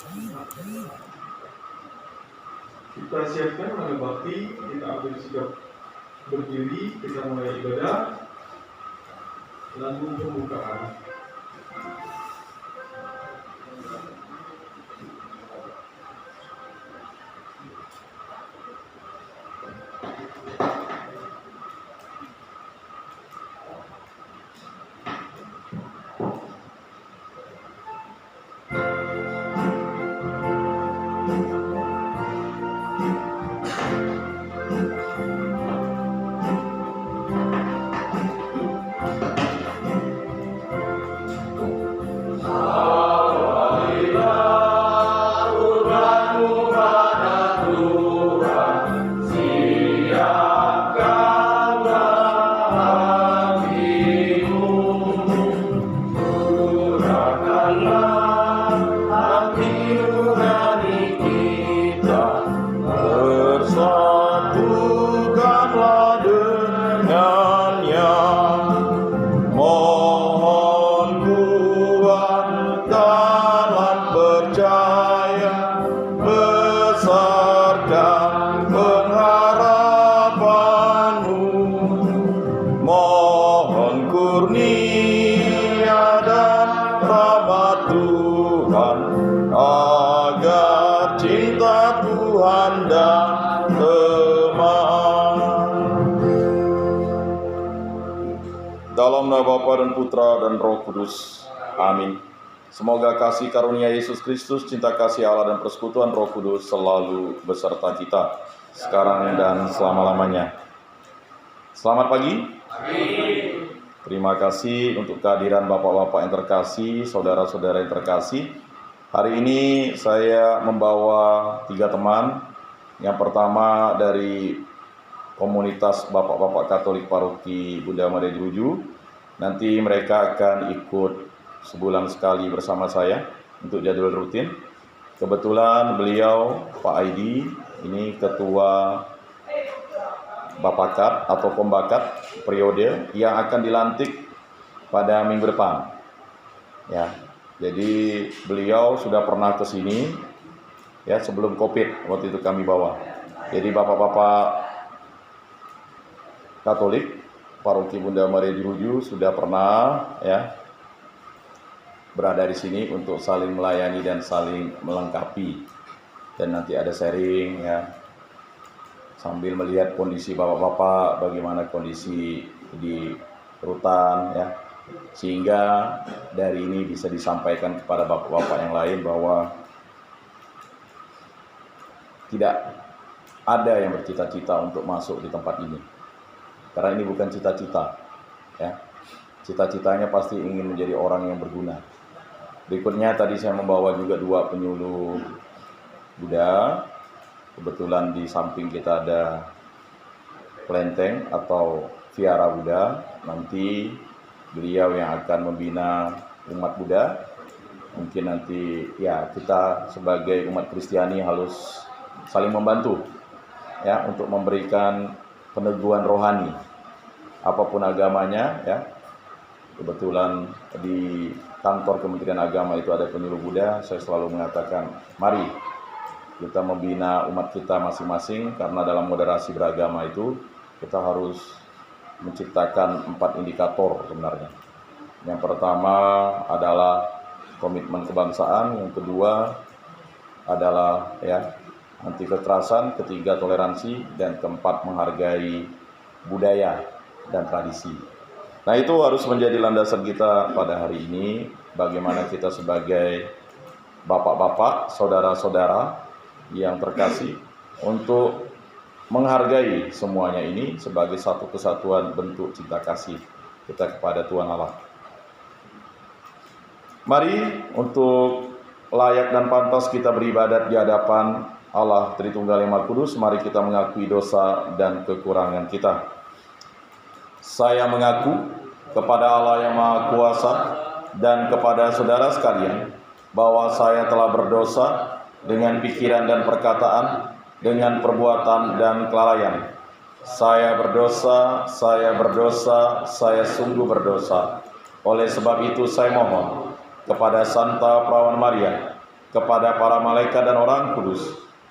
Kita siapkan mulai bakti, kita ambil sikap berdiri, kita mulai ibadah. Lagu pembukaan. Dalam nama Bapa dan Putra dan Roh Kudus. Amin. Semoga kasih karunia Yesus Kristus, cinta kasih Allah dan persekutuan Roh Kudus selalu beserta kita, sekarang dan selama-lamanya. Selamat pagi. Amin. Terima kasih untuk kehadiran Bapak-Bapak yang terkasih, saudara-saudara yang terkasih. Hari ini saya membawa 3 teman. Yang pertama dari komunitas Bapak-Bapak Katolik Paroki Bunda Maria Jeruju. Nanti mereka akan ikut sebulan sekali bersama saya untuk jadwal rutin. Kebetulan beliau Pak Aidi ini ketua Bapakat atau Pembakat periode yang akan dilantik pada minggu depan. Ya, jadi beliau sudah pernah ke sini ya sebelum Covid, waktu itu kami bawa. Jadi Bapak-Bapak Katolik Paroki Bunda Maria Jeruju sudah pernah ya berada di sini untuk saling melayani dan saling melengkapi, dan nanti ada sharing ya sambil melihat kondisi bapak-bapak, bagaimana kondisi di rutan ya, sehingga dari ini bisa disampaikan kepada bapak-bapak yang lain bahwa tidak ada yang bercita-cita untuk masuk di tempat ini. Karena ini bukan cita-cita, ya. Cita-citanya pasti ingin menjadi orang yang berguna. Berikutnya tadi saya membawa juga 2 penyuluh Buddha. Kebetulan di samping kita ada kelenteng atau Viara Buddha. Nanti beliau yang akan membina umat Buddha. Mungkin nanti ya kita sebagai umat Kristiani harus saling membantu, ya, untuk memberikan peneguhan rohani apapun agamanya ya. Kebetulan di kantor Kementerian Agama itu ada penyuluh Buddha. Saya selalu mengatakan, mari kita membina umat kita masing-masing, karena dalam moderasi beragama itu kita harus menciptakan 4 indikator sebenarnya. Yang pertama adalah komitmen kebangsaan, yang kedua adalah ya anti kekerasan, ketiga toleransi, dan keempat menghargai budaya dan tradisi. Nah, itu harus menjadi landasan kita pada hari ini, bagaimana kita sebagai bapak-bapak, saudara-saudara yang terkasih untuk menghargai semuanya ini sebagai satu kesatuan bentuk cinta kasih kita kepada Tuhan Allah. Mari untuk layak dan pantas kita beribadat di hadapan Allah Tritunggal Yang Maha Kudus. Mari kita mengakui dosa dan kekurangan kita. Saya mengaku kepada Allah yang Maha Kuasa dan kepada saudara sekalian bahwa saya telah berdosa dengan pikiran dan perkataan, dengan perbuatan dan kelalaian. Saya berdosa, saya sungguh berdosa. Oleh sebab itu saya mohon kepada Santa Perawan Maria, kepada para malaikat dan orang kudus,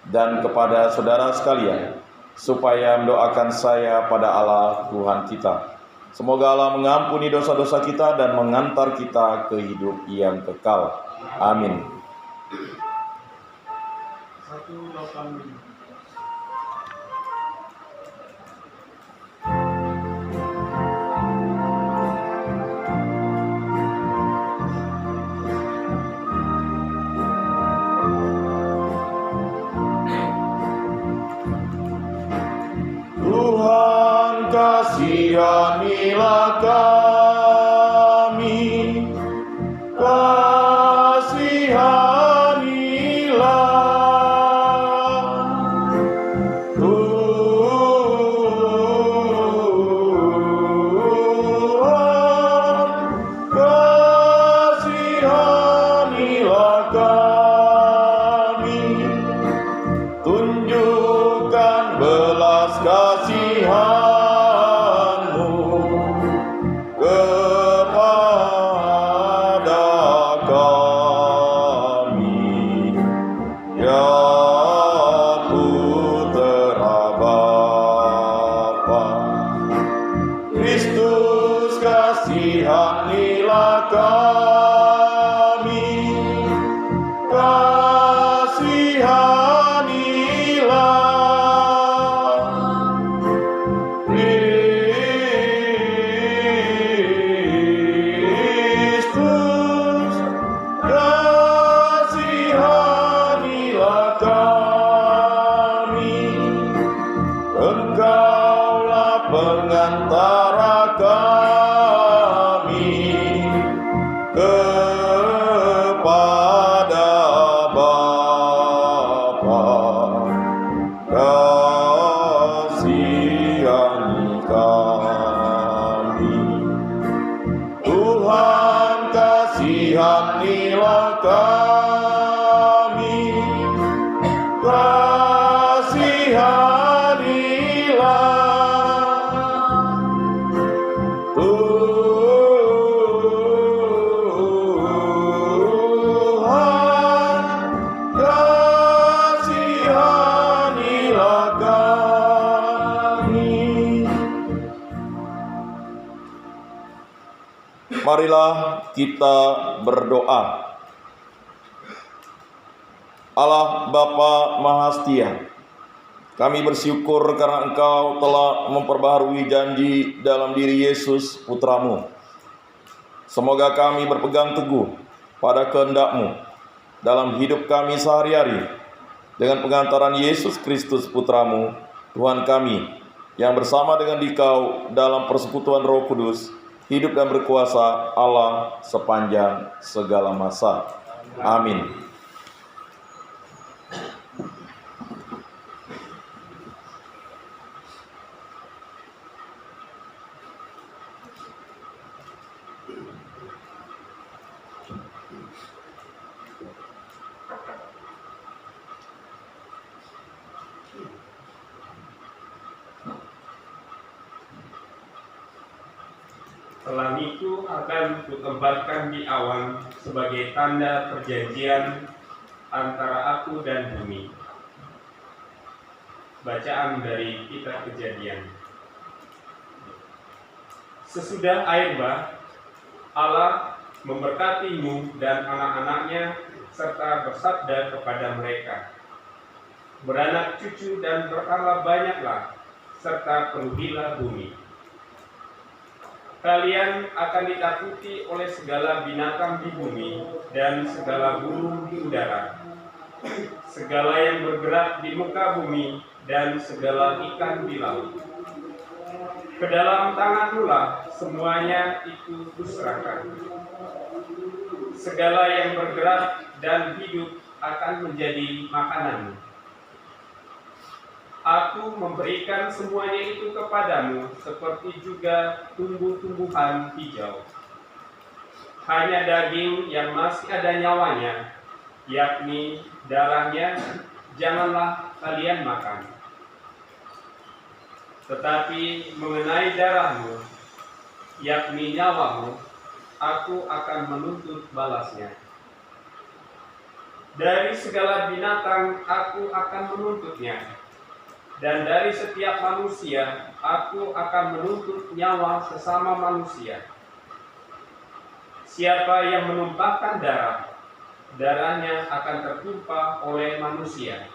dan kepada saudara sekalian, supaya mendoakan saya pada Allah Tuhan kita. Semoga Allah mengampuni dosa-dosa kita dan mengantar kita ke hidup yang kekal. Amin. 185. Tuhan kasihanilah kami, kasihanilah. Tuhan kasihanilah kami, tunjukkan belas kasihan-Mu kepada kami, ya Putera Bapa. Kristus kasihanilah kami, Kristus kasihanilah kami. Engkaulah pengantara kami kepada Bapa. Kasihani kami. Tuhan kasihanilah kami, kasihanilah. Tuhan kasihanilah kami. Marilah kita berdoa. Allah Bapa Mahastia, kami bersyukur karena Engkau telah memperbaharui janji dalam diri Yesus Putra-Mu. Semoga kami berpegang teguh pada kehendak-Mu dalam hidup kami sehari-hari, dengan pengantaran Yesus Kristus Putra-Mu, Tuhan kami, yang bersama dengan Dikau dalam persekutuan Roh Kudus, hidup dan berkuasa Allah sepanjang segala masa. Amin. Setelah itu akan kutempatkan di awan sebagai tanda perjanjian antara aku dan bumi. Bacaan dari Kitab Kejadian. Sesudah air bah, Allah memberkatimu dan anak-anaknya serta bersabda kepada mereka, beranak cucu dan bertambah banyaklah, serta penuhilah bumi. Kalian akan ditakuti oleh segala binatang di bumi dan segala burung di udara, segala yang bergerak di muka bumi dan segala ikan di laut. Ke dalam tanganmu-lah semuanya itu kuserahkan. Segala yang bergerak dan hidup akan menjadi makananmu. Aku memberikan semuanya itu kepadamu, seperti juga tumbuh-tumbuhan hijau. Hanya daging yang masih ada nyawanya, yakni darahnya, janganlah kalian makan. Tetapi mengenai darahmu, yakni nyawamu, aku akan menuntut balasnya. Dari segala binatang aku akan menuntutnya, dan dari setiap manusia aku akan menuntut nyawa sesama manusia. Siapa yang menumpahkan darah, darahnya akan tertumpah oleh manusia.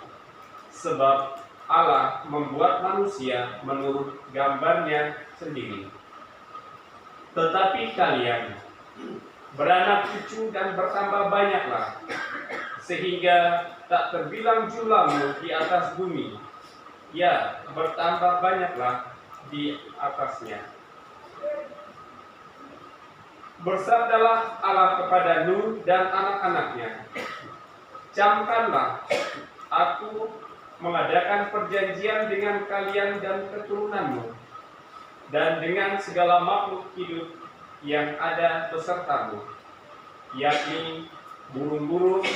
Sebab Allah membuat manusia menurut gambarnya sendiri. Tetapi kalian beranak cucu dan bertambah banyaklah, sehingga tak terbilang jumlahmu di atas bumi. Ya, bertambah banyaklah di atasnya. Bersabdalah Allah kepada Nuh dan anak-anaknya, camkanlah, aku mengadakan perjanjian dengan kalian dan keturunanmu, dan dengan segala makhluk hidup yang ada besertamu, yakni burung-burung,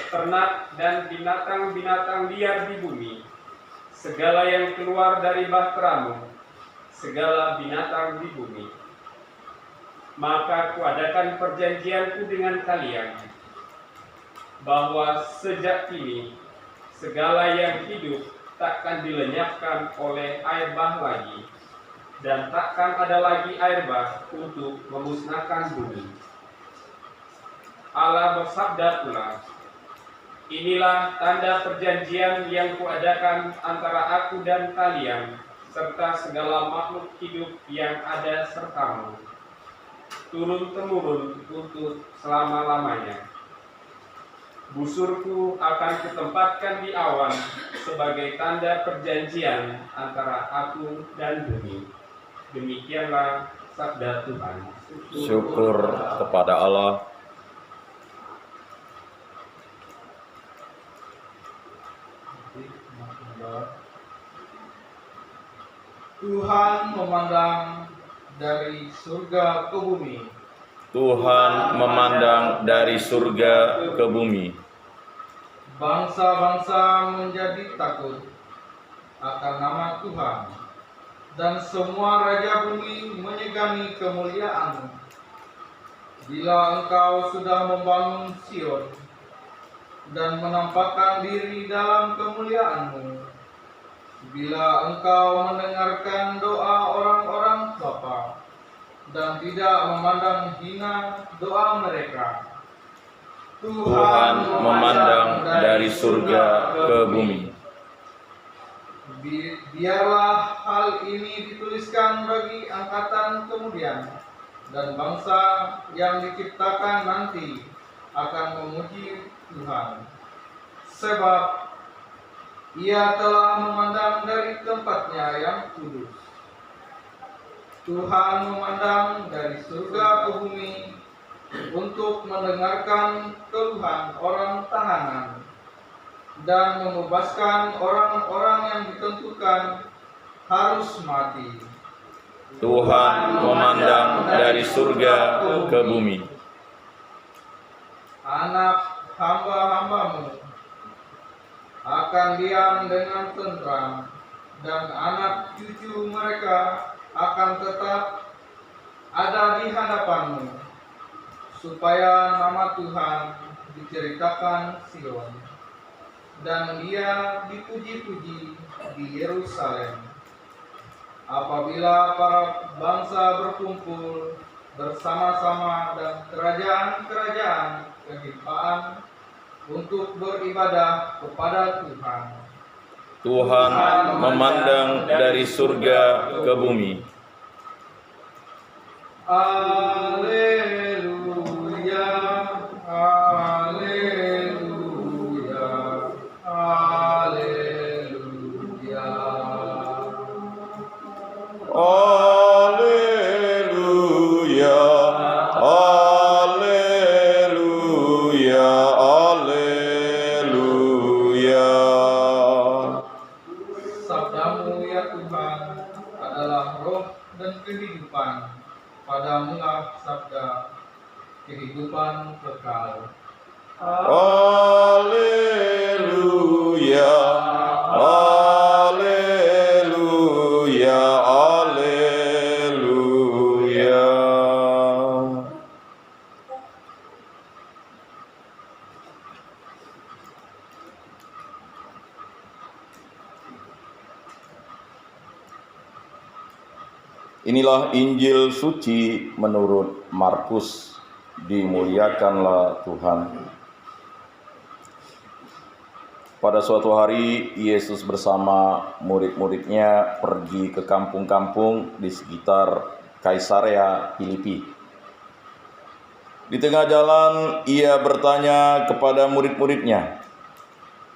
ternak, dan binatang-binatang liar di bumi, segala yang keluar dari bahteramu, segala binatang di bumi. Maka kuadakan perjanjianku dengan kalian, bahwa sejak kini segala yang hidup takkan dilenyapkan oleh air bah lagi, dan takkan ada lagi air bah untuk memusnahkan bumi. Allah bersabda pula, inilah tanda perjanjian yang kuadakan antara aku dan kalian, serta segala makhluk hidup yang ada sertamu, turun-temurun untuk selama-lamanya. Busurku akan kutempatkan di awan sebagai tanda perjanjian antara aku dan bumi. Demikianlah sabda Tuhan. Syukur kepada Allah. Tuhan memandang dari surga ke bumi. Tuhan memandang dari surga ke bumi. Bangsa-bangsa menjadi takut akan nama Tuhan, dan semua raja bumi menyegani kemuliaan-Mu. Bila Engkau sudah membangun Sion dan menampakkan diri dalam kemuliaan-Mu, bila Engkau mendengarkan doa orang-orang bapa dan tidak memandang hina doa mereka, Tuhan memandang dari surga ke bumi. Biarlah hal ini dituliskan bagi angkatan kemudian, dan bangsa yang diciptakan nanti akan memuji Tuhan, sebab Ia telah memandang dari tempatnya yang kudus. Tuhan memandang dari surga ke bumi untuk mendengarkan keluhan orang tahanan dan membebaskan orang-orang yang ditentukan harus mati. Tuhan memandang dari surga ke bumi. Anak hamba-Hambamu akan diam dengan tentram, dan anak cucu mereka akan tetap ada di hadapan-Mu, supaya nama Tuhan diceritakan Sion, dan Dia dipuji-puji di Yerusalem. Apabila para bangsa berkumpul bersama-sama dan kerajaan-kerajaan kehimpaan untuk beribadah kepada Tuhan. Tuhan memandang dari surga ke bumi. Haleluya, haleluya, haleluya. Haleluya, haleluya, haleluya. Sabdamu ya Tuhan adalah roh dan kehidupan. Padamulah sabda kehidupan kekal. Haleluya, haleluya, haleluya. Inilah Injil suci menurut Markus. Dimuliakanlah Tuhan. Pada suatu hari, Yesus bersama murid-muridnya pergi ke kampung-kampung di sekitar Kaisarea Filipi. Di tengah jalan, ia bertanya kepada murid-muridnya,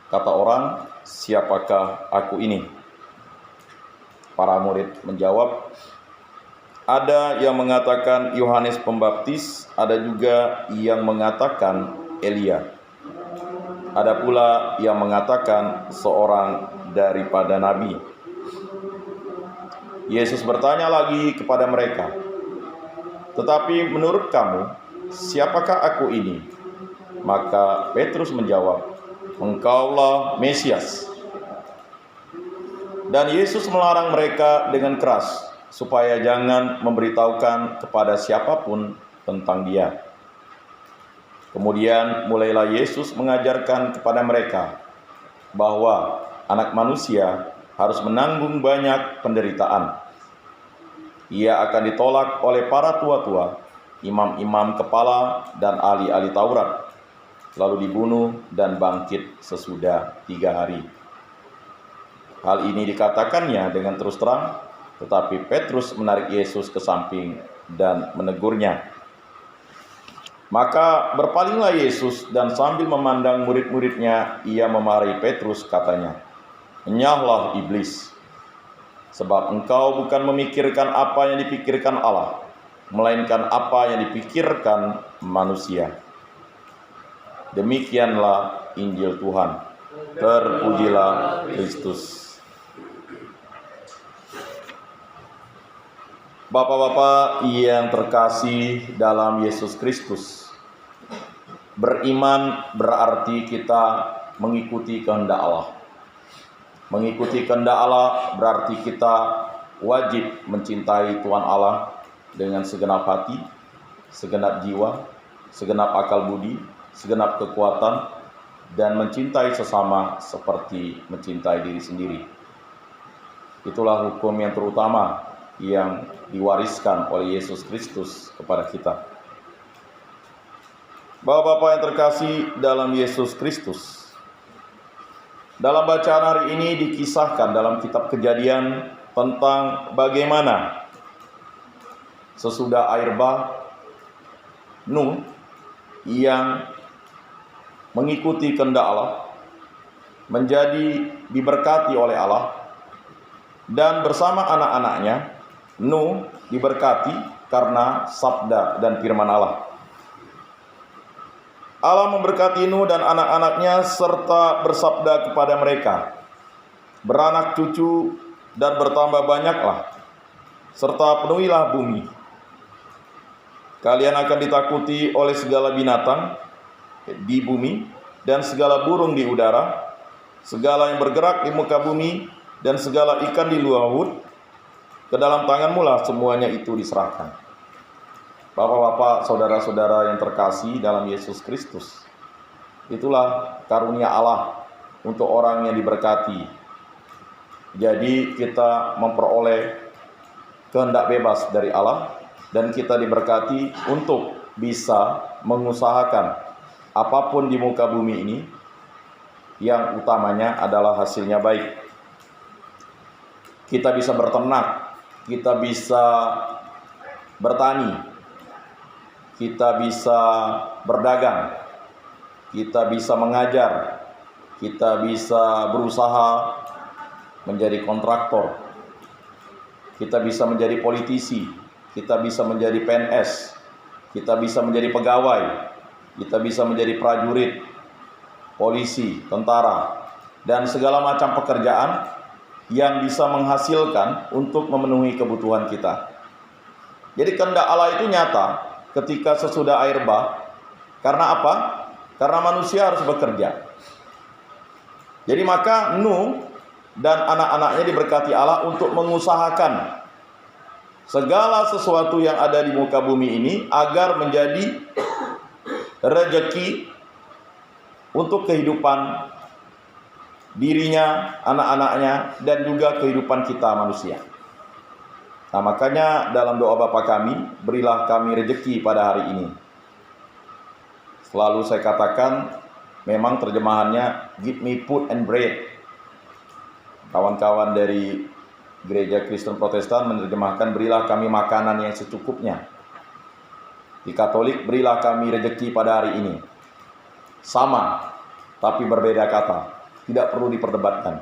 kata orang, "Siapakah aku ini?" Para murid menjawab, "Ada yang mengatakan Yohanes Pembaptis, ada juga yang mengatakan Elia. Ada pula yang mengatakan seorang daripada nabi." Yesus bertanya lagi kepada mereka, "Tetapi menurut kamu, siapakah aku ini?" Maka Petrus menjawab, "Engkaulah Mesias." Dan Yesus melarang mereka dengan keras supaya jangan memberitahukan kepada siapapun tentang Dia. Kemudian mulailah Yesus mengajarkan kepada mereka bahwa Anak Manusia harus menanggung banyak penderitaan. Ia akan ditolak oleh para tua-tua, imam-imam kepala, dan ahli-ahli Taurat, lalu dibunuh dan bangkit sesudah 3 hari. Hal ini dikatakannya dengan terus terang, tetapi Petrus menarik Yesus ke samping dan menegurnya. Maka berpalinglah Yesus dan sambil memandang murid-muridnya, ia memarahi Petrus, katanya, "Enyahlah iblis, sebab engkau bukan memikirkan apa yang dipikirkan Allah, melainkan apa yang dipikirkan manusia." Demikianlah Injil Tuhan. Terpujilah Kristus. Bapak-bapak yang terkasih dalam Yesus Kristus, beriman berarti kita mengikuti kehendak Allah. Mengikuti kehendak Allah berarti kita wajib mencintai Tuhan Allah dengan segenap hati, segenap jiwa, segenap akal budi, segenap kekuatan, dan mencintai sesama seperti mencintai diri sendiri. Itulah hukum yang terutama yang diwariskan oleh Yesus Kristus kepada kita. Bapak-bapak yang terkasih dalam Yesus Kristus, dalam bacaan hari ini dikisahkan dalam kitab Kejadian tentang bagaimana sesudah air bah, Nuh yang mengikuti kehendak Allah, menjadi diberkati oleh Allah, dan bersama anak-anaknya, Nuh diberkati karena sabda dan firman Allah. Allah memberkati Nuh dan anak-anaknya serta bersabda kepada mereka, "Beranak cucu dan bertambah banyaklah, serta penuhilah bumi. Kalian akan ditakuti oleh segala binatang di bumi dan segala burung di udara, segala yang bergerak di muka bumi dan segala ikan di laut. Ke dalam tanganmu lah semuanya itu diserahkan." Bapak-bapak, saudara-saudara yang terkasih dalam Yesus Kristus, itulah karunia Allah untuk orang yang diberkati. Jadi kita memperoleh kehendak bebas dari Allah, dan kita diberkati untuk bisa mengusahakan apapun di muka bumi ini, yang utamanya adalah hasilnya baik. Kita bisa berternak, kita bisa bertani, kita bisa berdagang, kita bisa mengajar, kita bisa berusaha menjadi kontraktor, kita bisa menjadi politisi, kita bisa menjadi PNS, kita bisa menjadi pegawai, kita bisa menjadi prajurit, polisi, tentara, dan segala macam pekerjaan yang bisa menghasilkan untuk memenuhi kebutuhan kita. Jadi kehendak Allah itu nyata ketika sesudah air bah. Karena apa? Karena manusia harus bekerja. Jadi maka Nuh dan anak-anaknya diberkati Allah untuk mengusahakan segala sesuatu yang ada di muka bumi ini agar menjadi rezeki untuk kehidupan dirinya, anak-anaknya, dan juga kehidupan kita manusia. Nah, makanya dalam doa Bapa kami, berilah kami rejeki pada hari ini. Selalu saya katakan, memang terjemahannya give me food and bread. Kawan-kawan dari gereja Kristen Protestan menerjemahkan berilah kami makanan yang secukupnya. Di Katolik, berilah kami rejeki pada hari ini. Sama, tapi berbeda kata. Tidak perlu diperdebatkan.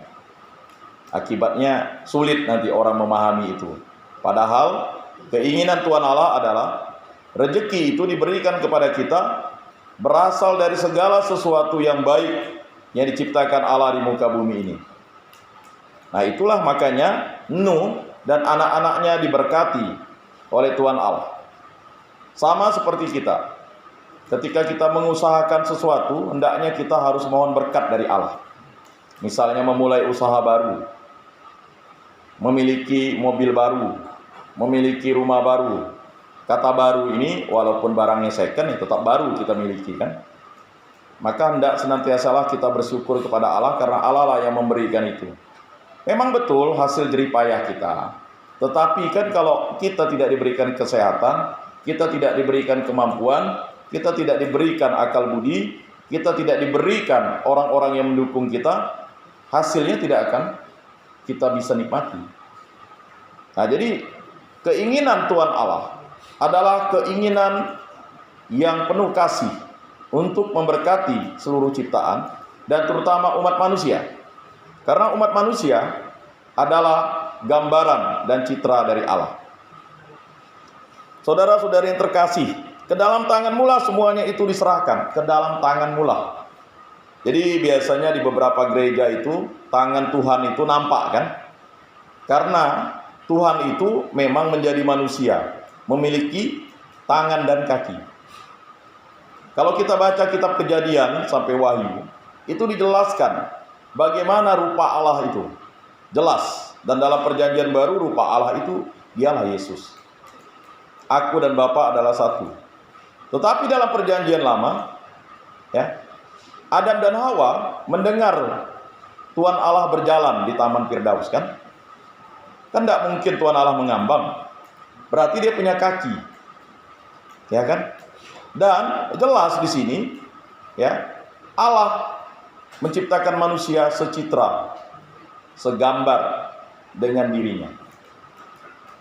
Akibatnya sulit nanti orang memahami itu. Padahal keinginan Tuhan Allah adalah rejeki itu diberikan kepada kita berasal dari segala sesuatu yang baik yang diciptakan Allah di muka bumi ini. Nah, itulah makanya Nuh dan anak-anaknya diberkati oleh Tuhan Allah. Sama seperti kita. Ketika kita mengusahakan sesuatu, hendaknya kita harus mohon berkat dari Allah. Misalnya memulai usaha baru, memiliki mobil baru, memiliki rumah baru. Kata baru ini walaupun barangnya second ya tetap baru kita miliki kan. Maka hendak senantiasalah kita bersyukur kepada Allah karena Allah lah yang memberikan itu. Memang betul hasil jerih payah kita. Tetapi kan kalau kita tidak diberikan kesehatan, kita tidak diberikan kemampuan, kita tidak diberikan akal budi, kita tidak diberikan orang-orang yang mendukung kita, hasilnya tidak akan kita bisa nikmati. Nah, jadi keinginan Tuhan Allah adalah keinginan yang penuh kasih untuk memberkati seluruh ciptaan dan terutama umat manusia. Karena umat manusia adalah gambaran dan citra dari Allah. Saudara-saudari yang terkasih, ke dalam tangan-Mu lah semuanya itu diserahkan, ke dalam tangan-Mu lah. Jadi biasanya di beberapa gereja itu tangan Tuhan itu nampak kan? Karena Tuhan itu memang menjadi manusia, memiliki tangan dan kaki. Kalau kita baca kitab Kejadian sampai Wahyu, itu dijelaskan bagaimana rupa Allah itu. Jelas. Dan dalam perjanjian baru rupa Allah itu dialah Yesus. Aku dan Bapa adalah satu. Tetapi dalam perjanjian lama, ya, Adam dan Hawa mendengar Tuhan Allah berjalan di Taman Firdaus kan? Kan tidak mungkin Tuhan Allah mengambang. Berarti dia punya kaki, ya kan? Dan jelas di sini, ya, Allah menciptakan manusia secitra, segambar dengan dirinya.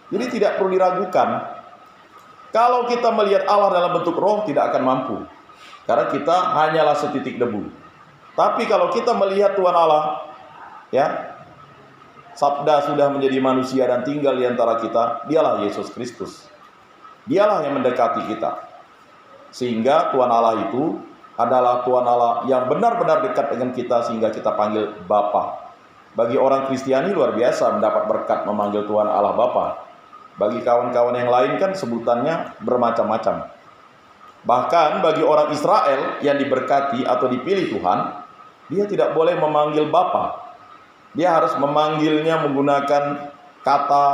Jadi tidak perlu diragukan. Kalau kita melihat Allah dalam bentuk roh tidak akan mampu, karena kita hanyalah setitik debu. Tapi kalau kita melihat Tuhan Allah, ya, Sabda sudah menjadi manusia dan tinggal di antara kita, dialah Yesus Kristus. Dialah yang mendekati kita. Sehingga Tuhan Allah itu adalah Tuhan Allah yang benar-benar dekat dengan kita sehingga kita panggil Bapa. Bagi orang Kristiani luar biasa mendapat berkat memanggil Tuhan Allah Bapa. Bagi kawan-kawan yang lain kan sebutannya bermacam-macam. Bahkan bagi orang Israel yang diberkati atau dipilih Tuhan, dia tidak boleh memanggil Bapa. Dia harus memanggilnya menggunakan kata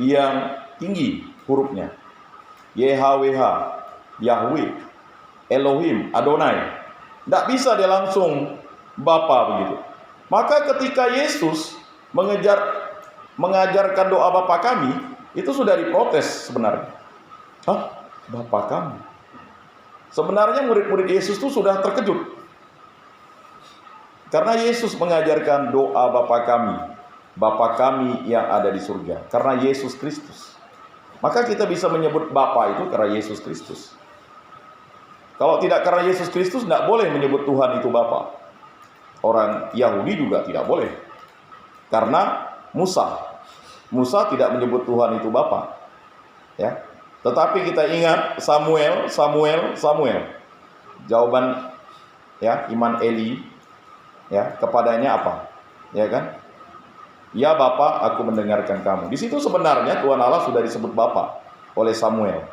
yang tinggi hurufnya. YHWH, Yahweh, Elohim, Adonai. Tidak bisa dia langsung Bapa begitu. Maka ketika Yesus mengajarkan doa Bapa kami, itu sudah diprotes sebenarnya. Hah? Bapa kami? Sebenarnya murid-murid Yesus itu sudah terkejut. Karena Yesus mengajarkan doa Bapa kami yang ada di surga. Karena Yesus Kristus. Maka kita bisa menyebut Bapa itu karena Yesus Kristus. Kalau tidak karena Yesus Kristus, tidak boleh menyebut Tuhan itu Bapa. Orang Yahudi juga tidak boleh. Karena Musa tidak menyebut Tuhan itu Bapa. Ya. Tetapi kita ingat Samuel. Jawaban ya iman Eli ya kepadanya apa? Ya kan? Ya Bapa, aku mendengarkan kamu. Di situ sebenarnya Tuhan Allah sudah disebut Bapa oleh Samuel.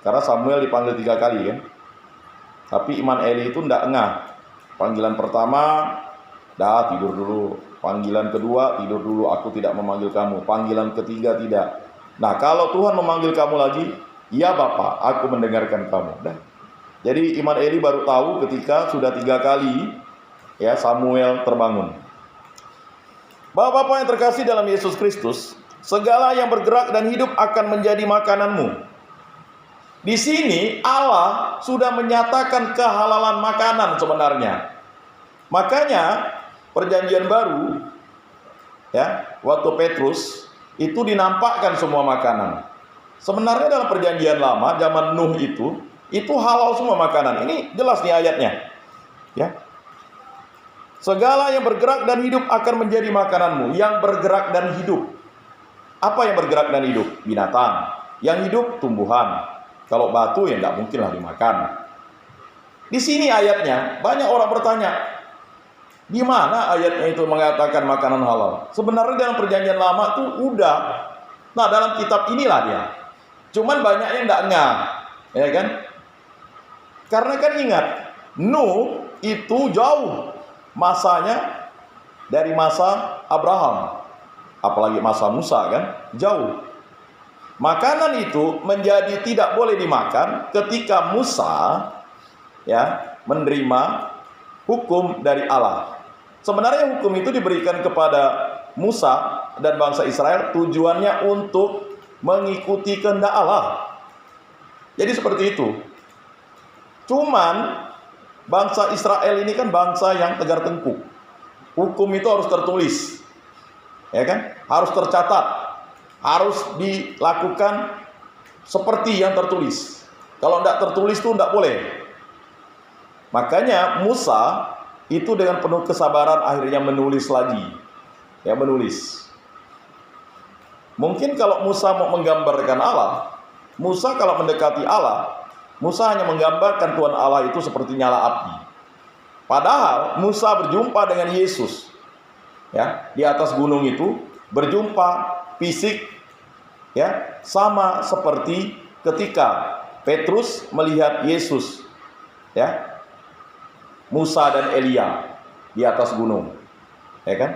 Karena Samuel dipanggil 3 kali kan. Tapi iman Eli itu tidak ngah. Panggilan pertama, dah tidur dulu. Panggilan kedua, tidur dulu, aku tidak memanggil kamu. Panggilan ketiga, tidak. Nah, kalau Tuhan memanggil kamu lagi, ya Bapa, aku mendengarkan kamu. Dah. Jadi iman Eli baru tahu ketika sudah 3 kali ya Samuel terbangun. Bapak-bapak yang terkasih dalam Yesus Kristus, segala yang bergerak dan hidup akan menjadi makananmu. Di sini Allah sudah menyatakan kehalalan makanan sebenarnya. Makanya perjanjian baru, ya, waktu Petrus itu dinampakkan semua makanan. Sebenarnya dalam perjanjian lama zaman Nuh itu halal semua makanan. Ini jelas nih ayatnya. Ya. Segala yang bergerak dan hidup akan menjadi makananmu. Yang bergerak dan hidup. Apa yang bergerak dan hidup? Binatang. Yang hidup tumbuhan. Kalau batu ya tidak mungkinlah dimakan. Di sini ayatnya banyak orang bertanya, di mana ayatnya itu mengatakan makanan halal? Sebenarnya dalam perjanjian lama tuh udah. Nah, dalam kitab inilah dia. Cuman banyak yang tidak ngeh, ya kan? Karena kan ingat, Nuh itu jauh masanya dari masa Abraham, apalagi masa Musa kan, jauh. Makanan itu menjadi tidak boleh dimakan ketika Musa ya menerima hukum dari Allah. Sebenarnya hukum itu diberikan kepada Musa dan bangsa Israel tujuannya untuk mengikuti kehendak Allah. Jadi seperti itu. Cuman bangsa Israel ini kan bangsa yang tegar tengkuk. Hukum itu harus tertulis. Ya kan? Harus tercatat. Harus dilakukan seperti yang tertulis. Kalau tidak tertulis itu tidak boleh. Makanya Musa itu dengan penuh kesabaran akhirnya menulis lagi. Ya, menulis. Mungkin kalau Musa mau menggambarkan Allah, Musa kalau mendekati Allah, Musa hanya menggambarkan Tuhan Allah itu seperti nyala api. Padahal Musa berjumpa dengan Yesus. Ya, di atas gunung itu berjumpa fisik, ya, sama seperti ketika Petrus melihat Yesus, ya, Musa dan Elia di atas gunung, ya kan?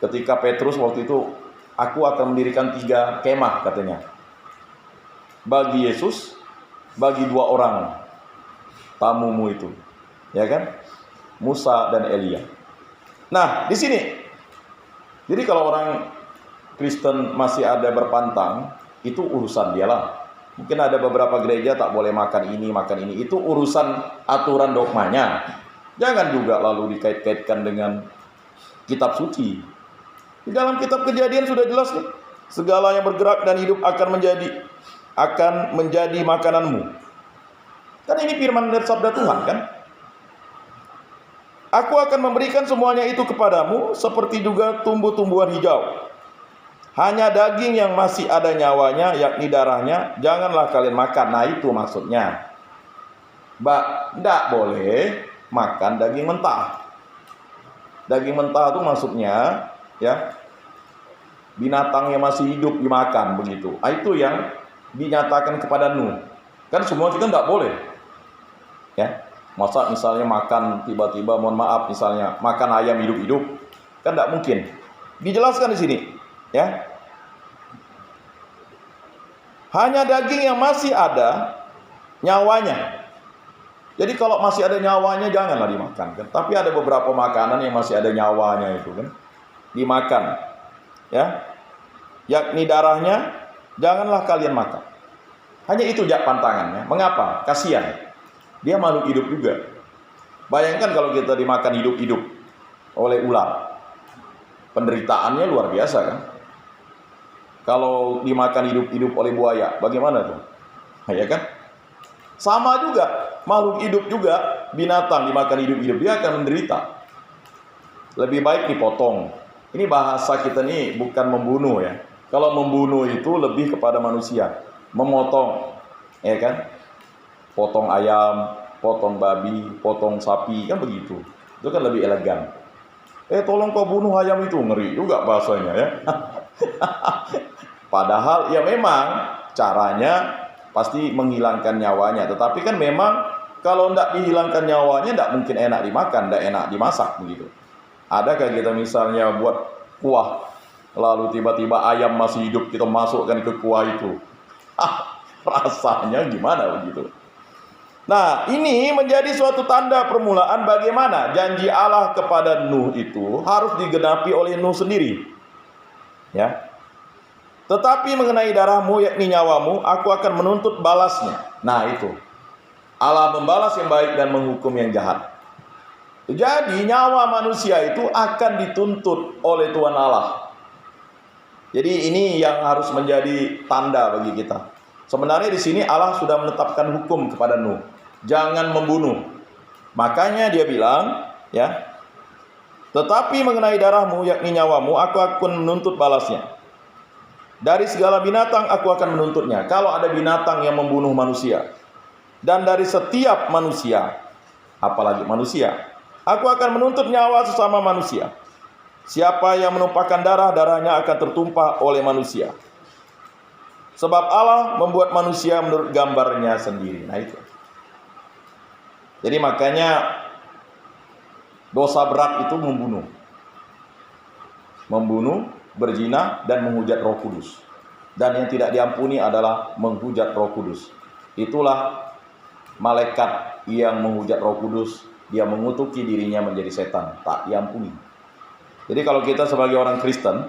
Ketika Petrus waktu itu, aku akan mendirikan 3 kemah katanya, bagi Yesus, bagi 2 orang tamumu itu, ya kan? Musa dan Elia. Nah, di sini, jadi kalau orang Kristen masih ada berpantang, itu urusan dialah. Mungkin ada beberapa gereja tak boleh makan ini, itu urusan aturan dogmanya. Jangan juga lalu dikait-kaitkan dengan kitab suci. Di dalam kitab Kejadian sudah jelas nih, segala yang bergerak dan hidup akan menjadi makananmu. Kan ini firman dan sabda Tuhan kan? Aku akan memberikan semuanya itu kepadamu seperti juga tumbuh-tumbuhan hijau. Hanya daging yang masih ada nyawanya, yakni darahnya, janganlah kalian makan. Nah, itu maksudnya. Tidak boleh makan daging mentah. Daging mentah itu maksudnya, ya, binatang yang masih hidup dimakan begitu. Itu yang dinyatakan kepada Nuh. Kan semua kita tidak boleh. Ya, masa misalnya makan tiba-tiba, mohon maaf, misalnya makan ayam hidup-hidup, kan tidak mungkin. Dijelaskan di sini. Ya, hanya daging yang masih ada nyawanya. Jadi kalau masih ada nyawanya janganlah dimakan kan. Tapi ada beberapa makanan yang masih ada nyawanya itu kan, dimakan. Ya, yakni darahnya janganlah kalian makan. Hanya itu jak pantangannya. Mengapa? Kasihan. Dia makhluk hidup juga. Bayangkan kalau kita dimakan hidup-hidup oleh ular. Penderitaannya luar biasa kan. Kalau dimakan hidup-hidup oleh buaya, bagaimana tuh? Ya kan? Sama juga, makhluk hidup juga, binatang dimakan hidup-hidup, dia akan menderita. Lebih baik dipotong. Ini bahasa kita nih bukan membunuh ya. Kalau membunuh itu lebih kepada manusia. Memotong, ya kan? Potong ayam, potong babi, potong sapi, kan begitu. Itu kan lebih elegan. Tolong kau bunuh ayam itu, ngeri juga bahasanya ya. Padahal ya memang caranya pasti menghilangkan nyawanya. Tetapi kan memang kalau tidak dihilangkan nyawanya tidak mungkin enak dimakan, tidak enak dimasak begitu. Adakah kita misalnya buat kuah, lalu tiba-tiba ayam masih hidup kita masukkan ke kuah itu? Rasanya gimana begitu? Nah, ini menjadi suatu tanda permulaan bagaimana janji Allah kepada Nuh itu harus digenapi oleh Nuh sendiri. Ya. Tetapi mengenai darahmu, yakni nyawamu, aku akan menuntut balasnya. Nah itu, Allah membalas yang baik dan menghukum yang jahat. Jadi nyawa manusia itu akan dituntut oleh Tuhan Allah. Jadi ini yang harus menjadi tanda bagi kita. Sebenarnya di sini Allah sudah menetapkan hukum kepada Nuh, jangan membunuh. Makanya dia bilang, ya, tetapi mengenai darahmu, yakni nyawamu, aku akan menuntut balasnya. Dari segala binatang aku akan menuntutnya. Kalau ada binatang yang membunuh manusia, dan dari setiap manusia, apalagi manusia, aku akan menuntut nyawa sesama manusia. Siapa yang menumpahkan darah, darahnya akan tertumpah oleh manusia. Sebab Allah membuat manusia menurut gambarnya sendiri. Nah itu. Jadi makanya dosa berat itu membunuh. Membunuh, berzina, dan menghujat Roh Kudus. Dan yang tidak diampuni adalah menghujat Roh Kudus. Itulah malaikat yang menghujat Roh Kudus. Dia mengutuki dirinya menjadi setan, tak diampuni. Jadi kalau kita sebagai orang Kristen,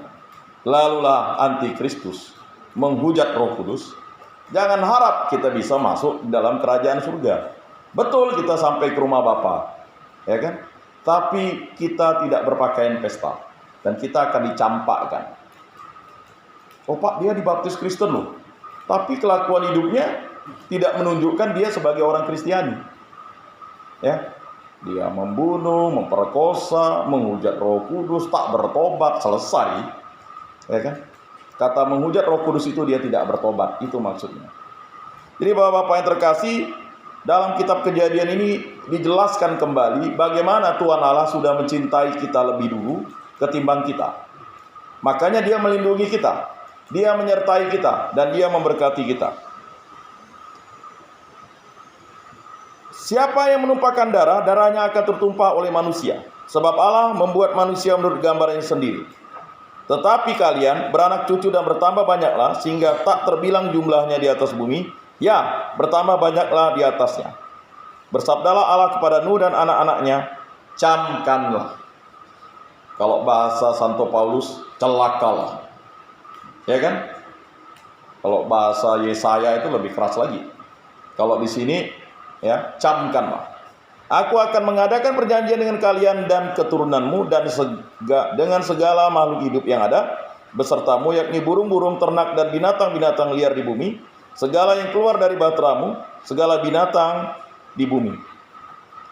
lalulah antikristus menghujat Roh Kudus, jangan harap kita bisa masuk dalam kerajaan surga. Betul kita sampai ke rumah Bapa, ya kan? Tapi kita tidak berpakaian pesta dan kita akan dicampakkan. Oh Pak, dia dibaptis Kristen loh, tapi kelakuan hidupnya tidak menunjukkan dia sebagai orang Kristiani. Ya, dia membunuh, memperkosa, menghujat Roh Kudus, tak bertobat, selesai. Ya kan? Kata menghujat Roh Kudus itu dia tidak bertobat, itu maksudnya. Jadi Bapak-bapak yang terkasih, dalam kitab Kejadian ini dijelaskan kembali bagaimana Tuhan Allah sudah mencintai kita lebih dulu ketimbang kita. Makanya dia melindungi kita, dia menyertai kita, dan dia memberkati kita. Siapa yang menumpahkan darah, darahnya akan tertumpah oleh manusia. Sebab Allah membuat manusia menurut gambarnya sendiri. Tetapi kalian beranak cucu dan bertambah banyaklah, sehingga tak terbilang jumlahnya di atas bumi. Ya, bertambah banyaklah di atasnya. Bersabdalah Allah kepada Nuh dan anak-anaknya, camkanlah. Kalau bahasa Santo Paulus, celakalah. Ya kan? Kalau bahasa Yesaya itu lebih keras lagi. Kalau di sini, ya, camkanlah. Aku akan mengadakan perjanjian dengan kalian dan keturunanmu dan dengan segala makhluk hidup yang ada besertamu, yakni burung-burung, ternak dan binatang-binatang liar di bumi, segala yang keluar dari bahteramu, segala binatang di bumi.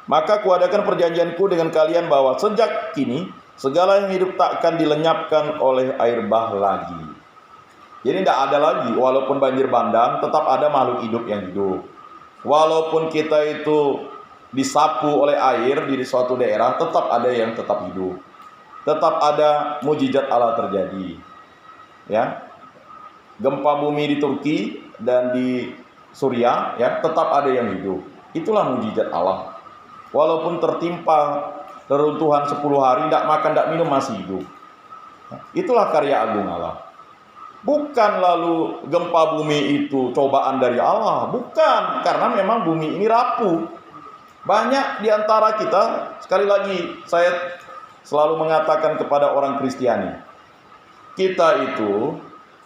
Maka kuadakan perjanjianku dengan kalian bahwa sejak kini segala yang hidup tak akan dilenyapkan oleh air bah lagi. Jadi tidak ada lagi, walaupun banjir bandang, tetap ada makhluk hidup yang hidup. Walaupun kita itu disapu oleh air di suatu daerah, tetap ada yang tetap hidup. Tetap ada mujizat Allah terjadi. Ya. Gempa bumi di Turki dan di Suriah, ya, tetap ada yang hidup. Itulah mujizat Allah. Walaupun tertimpa reruntuhan 10 hari, tidak makan, tidak minum, masih hidup. Itulah karya agung Allah. Bukan lalu gempa bumi itu cobaan dari Allah. Bukan, karena memang bumi ini rapuh. Banyak di antara kita, sekali lagi saya selalu mengatakan kepada orang Kristiani, kita itu,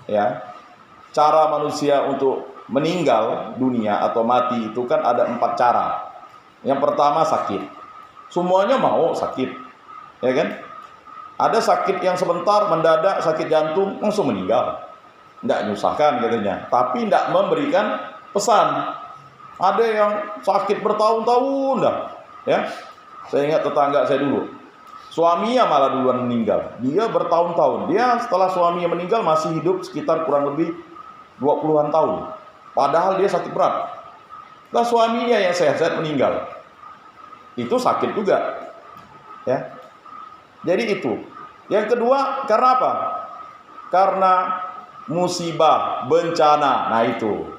ya, cara manusia untuk meninggal dunia atau mati itu kan ada 4 cara. Yang pertama sakit. Semuanya mau sakit, ya kan? Ada sakit yang sebentar, mendadak, sakit jantung, langsung meninggal. Tidak nyusahkan katanya, tapi tidak memberikan pesan. Ada yang sakit bertahun-tahun dah, ya. Saya ingat tetangga saya dulu, suaminya malah duluan meninggal. Dia bertahun-tahun. Dia setelah suaminya meninggal masih hidup sekitar kurang lebih 20-an tahun. Padahal dia sakit berat. Nah, suaminya yang sehat-sehat meninggal. Itu sakit juga, ya. Jadi itu. Yang kedua, karena apa? Karena musibah, bencana. Nah itu.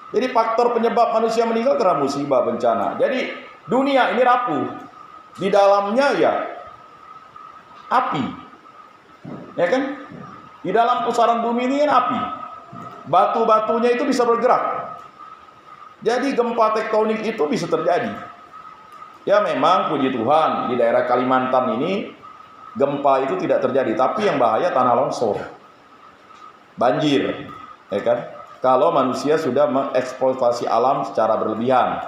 Jadi faktor penyebab manusia meninggal karena musibah, bencana. Jadi dunia ini rapuh. Di dalamnya ya api. Ya kan? Di dalam pusaran bumi ini kan api. Batu-batunya itu bisa bergerak. Jadi gempa tektonik itu bisa terjadi. Ya memang puji Tuhan di daerah Kalimantan ini gempa itu tidak terjadi, tapi yang bahaya tanah longsor. banjir, ya kan? Kalau manusia sudah mengeksploitasi alam secara berlebihan,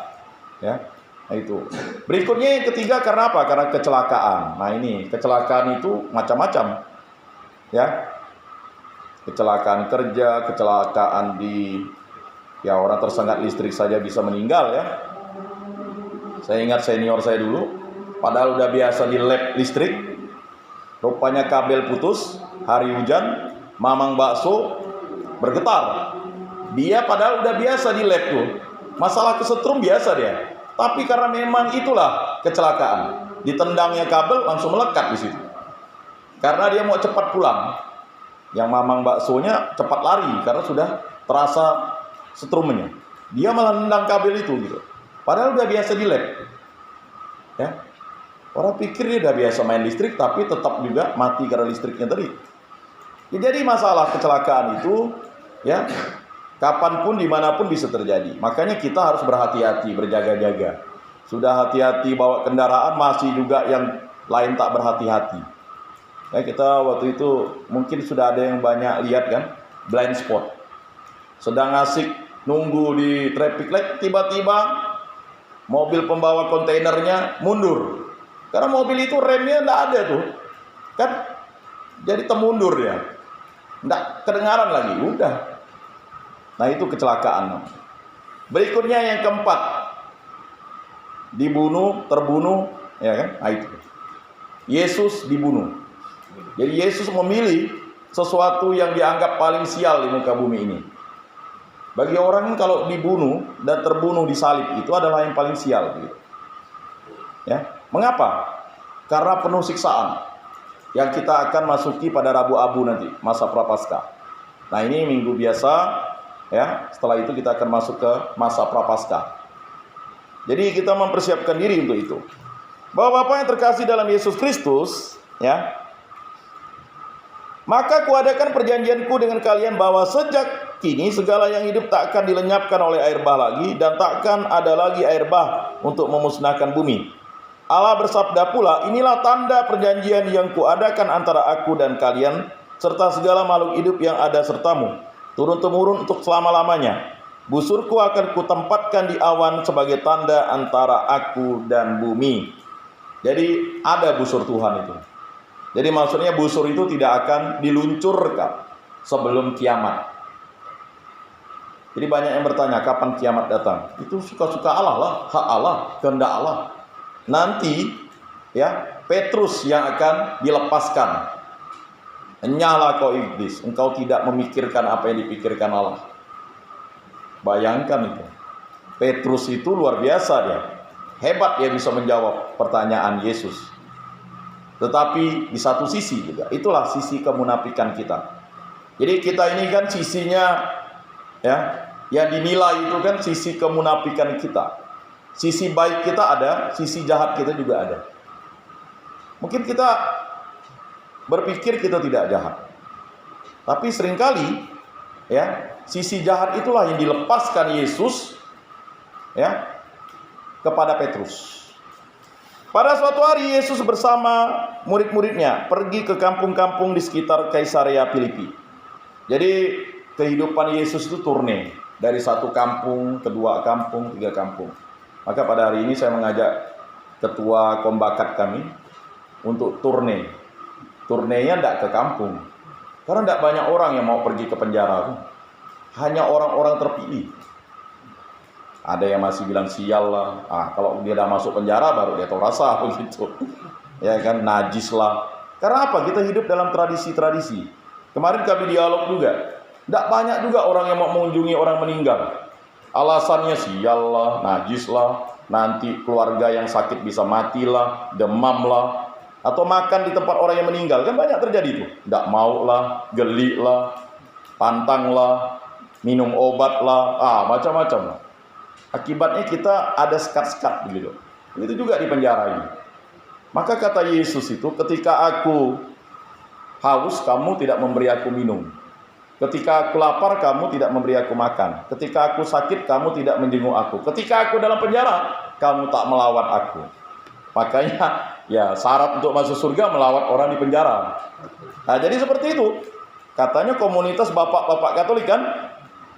ya. Nah, itu. Berikutnya yang ketiga karena apa? Karena kecelakaan. Nah, ini kecelakaan itu macam-macam, ya. Kecelakaan kerja, kecelakaan di, ya orang tersengat listrik saja bisa meninggal, ya. Saya ingat senior saya dulu, padahal udah biasa di lab listrik, rupanya kabel putus, hari hujan, mamang bakso bergetar. Dia padahal udah biasa di lab tuh, masalah kesetrum biasa dia. Tapi karena memang itulah kecelakaan, ditendangnya kabel langsung melekat di situ. Karena dia mau cepat pulang, yang mamang baksonya cepat lari karena sudah terasa setrumnya. Dia malah nendang kabel itu gitu. Padahal udah biasa di lab. Ya. Orang pikir dia udah biasa main listrik, tapi tetap juga mati karena listriknya tadi. Ya, jadi masalah kecelakaan itu, ya, kapanpun, dimanapun bisa terjadi. Makanya kita harus berhati-hati, berjaga-jaga. Sudah hati-hati bawa kendaraan, masih juga yang lain tak berhati-hati. Ya, kita waktu itu mungkin sudah ada yang banyak lihat kan, blind spot. Sedang asik nunggu di traffic light, tiba-tiba mobil pembawa kontainernya mundur. Karena mobil itu remnya enggak ada tuh. Kan jadi temundur dia. Enggak kedengaran lagi, udah. Nah, itu kecelakaan. Berikutnya yang keempat, dibunuh, terbunuh, ya kan? Nah, itu. Yesus dibunuh. Jadi Yesus memilih sesuatu yang dianggap paling sial di muka bumi ini. Bagi orang kalau dibunuh dan terbunuh di salib itu adalah yang paling sial, gitu. Ya, mengapa? Karena penuh siksaan yang kita akan masuki pada Rabu Abu nanti, masa Prapaskah. Nah, ini minggu biasa. Ya, setelah itu kita akan masuk ke masa Prapaskah. Jadi kita mempersiapkan diri untuk itu. Bapak-bapak yang terkasih dalam Yesus Kristus, ya. Maka kuadakan perjanjianku dengan kalian bahwa sejak kini segala yang hidup tak akan dilenyapkan oleh air bah lagi, dan takkan ada lagi air bah untuk memusnahkan bumi. Allah bersabda pula, inilah tanda perjanjian yang kuadakan antara aku dan kalian serta segala makhluk hidup yang ada sertamu, turun-temurun untuk selama-lamanya. Busurku akan kutempatkan di awan sebagai tanda antara aku dan bumi. Jadi ada busur Tuhan itu. Jadi maksudnya busur itu tidak akan diluncurkan sebelum kiamat. Jadi banyak yang bertanya kapan kiamat datang. Itu suka-suka Allah lah, hak Allah, kehendak Allah. Nanti ya Petrus yang akan dilepaskan. Enyahlah kau iblis, engkau tidak memikirkan apa yang dipikirkan Allah. Bayangkan itu. Petrus itu luar biasa dia. Hebat dia bisa menjawab pertanyaan Yesus. Tetapi di satu sisi juga, itulah sisi kemunafikan kita. Jadi kita ini kan sisinya, ya, yang dinilai itu kan sisi kemunafikan kita. Sisi baik kita ada, sisi jahat kita juga ada. Mungkin kita berpikir kita tidak jahat, tapi seringkali, ya, sisi jahat itulah yang dilepaskan Yesus, ya, kepada Petrus. Pada suatu hari Yesus bersama murid-muridnya pergi ke kampung-kampung di sekitar Kaisarea Filipi. Jadi kehidupan Yesus itu turne dari satu kampung, kedua kampung, tiga kampung. Maka pada hari ini saya mengajak ketua kombakat kami untuk turne. Turnenya tidak ke kampung, karena tidak banyak orang yang mau pergi ke penjara. Hanya orang-orang terpilih. Ada yang masih bilang sial lah. Kalau dia dah masuk penjara baru dia tahu rasa begitu. Ya kan, najis lah. Karena apa? Kita hidup dalam tradisi-tradisi. Kemarin kami dialog juga. Tidak banyak juga orang yang mau mengunjungi orang meninggal. Alasannya sial lah, najis lah, nanti keluarga yang sakit bisa mati lah, demam lah, atau makan di tempat orang yang meninggal. Kan banyak terjadi itu. Tidak mau lah, geli lah, pantang lah, minum obat lah, macam-macam lah. Akibatnya kita ada sekat-sekat begitu. Begitu juga di penjara ini. Maka kata Yesus itu, ketika aku haus, kamu tidak memberi aku minum. Ketika aku lapar, kamu tidak memberi aku makan. Ketika aku sakit, kamu tidak menjenguk aku. Ketika aku dalam penjara, kamu tak melawat aku. Makanya ya syarat untuk masuk surga melawat orang di penjara. Nah, jadi seperti itu. Katanya komunitas bapak-bapak Katolik kan,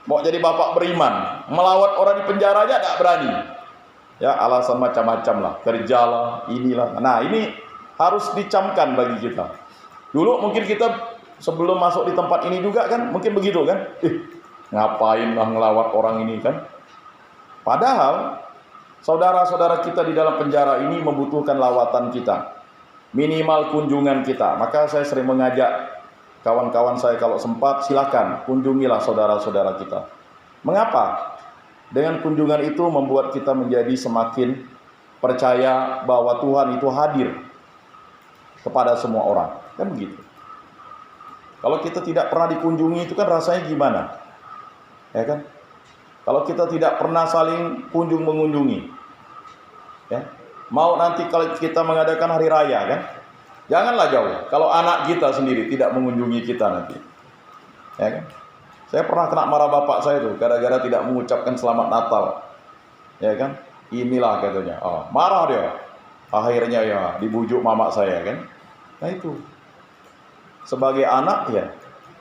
mau jadi bapak beriman, melawat orang di penjara aja tidak berani. Ya, alasan macam-macam lah, kerjalah, inilah. Nah, ini harus dicamkan bagi kita. Dulu mungkin kita sebelum masuk di tempat ini juga kan, mungkin begitu kan. Ngapain lah ngelawat orang ini kan. Padahal, saudara-saudara kita di dalam penjara ini membutuhkan lawatan kita. Minimal kunjungan kita. Maka saya sering mengajak kawan-kawan saya kalau sempat, silakan kunjungilah saudara-saudara kita. Mengapa? Dengan kunjungan itu membuat kita menjadi semakin percaya bahwa Tuhan itu hadir kepada semua orang. Kan begitu. Kalau kita tidak pernah dikunjungi itu kan rasanya gimana? Ya kan? Kalau kita tidak pernah saling kunjung mengunjungi. Ya. Mau nanti kalau kita mengadakan hari raya kan? Janganlah jauh. Kalau anak kita sendiri tidak mengunjungi kita nanti. Ya kan? Saya pernah kena marah bapak saya tuh gara-gara tidak mengucapkan selamat Natal. Ya kan? Inilah katanya. Oh, marah dia. Akhirnya ya dibujuk mama saya kan. Nah itu. Sebagai anak ya,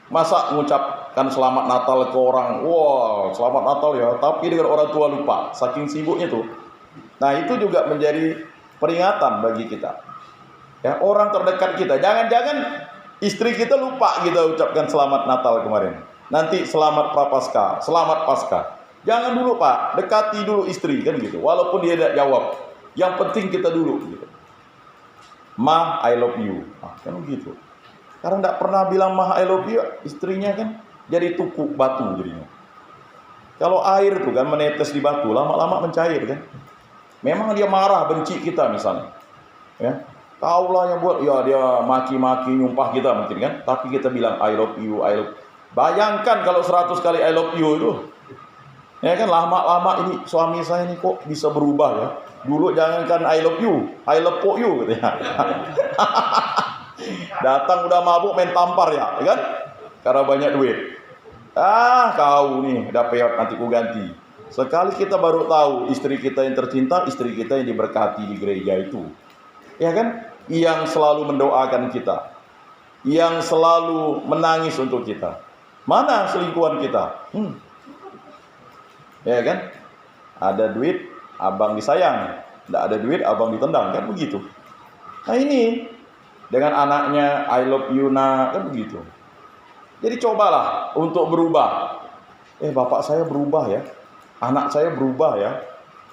masa mengucapkan selamat Natal ke orang, wah selamat Natal ya, tapi dengan orang tua lupa, saking sibuknya tuh. Nah itu juga menjadi peringatan bagi kita. Ya, orang terdekat kita, jangan-jangan istri kita lupa kita ucapkan selamat Natal kemarin. Nanti selamat Prapaskah, selamat Paskah. Jangan dulu Pak, dekati dulu istri kan gitu. Walaupun dia tidak jawab, yang penting kita dulu gitu. Ma, I love you. Nah, kan begitu. Karena tidak pernah bilang ma, I love you, istrinya kan jadi tuku batu jadinya. Kalau air tuh kan menetes di batu, lama-lama mencair kan. Memang dia marah, benci kita misalnya. Ya. Kaulah yang buat, ya dia maki-maki, nyumpah kita mungkin kan. Tapi kita bilang I love you, I love. Bayangkan kalau 100 kali I love you itu. Ya kan lama-lama ini suami saya ini kok bisa berubah ya. Dulu jangankan I love you, I love you katanya. Datang udah mabuk main tampar ya kan? Karena banyak duit. Ah, kau nih udah peot nanti ku ganti. Sekali kita baru tahu istri kita yang tercinta, istri kita yang diberkati di gereja itu. Ya kan? Yang selalu mendoakan kita. Yang selalu menangis untuk kita. Mana selingkuhan kita? Ya kan? Ada duit, abang disayang. Tidak ada duit, abang ditendang. Kan begitu. Nah ini, dengan anaknya, I love you nak. Kan begitu. Jadi cobalah untuk berubah. Bapak saya berubah ya. Anak saya berubah ya.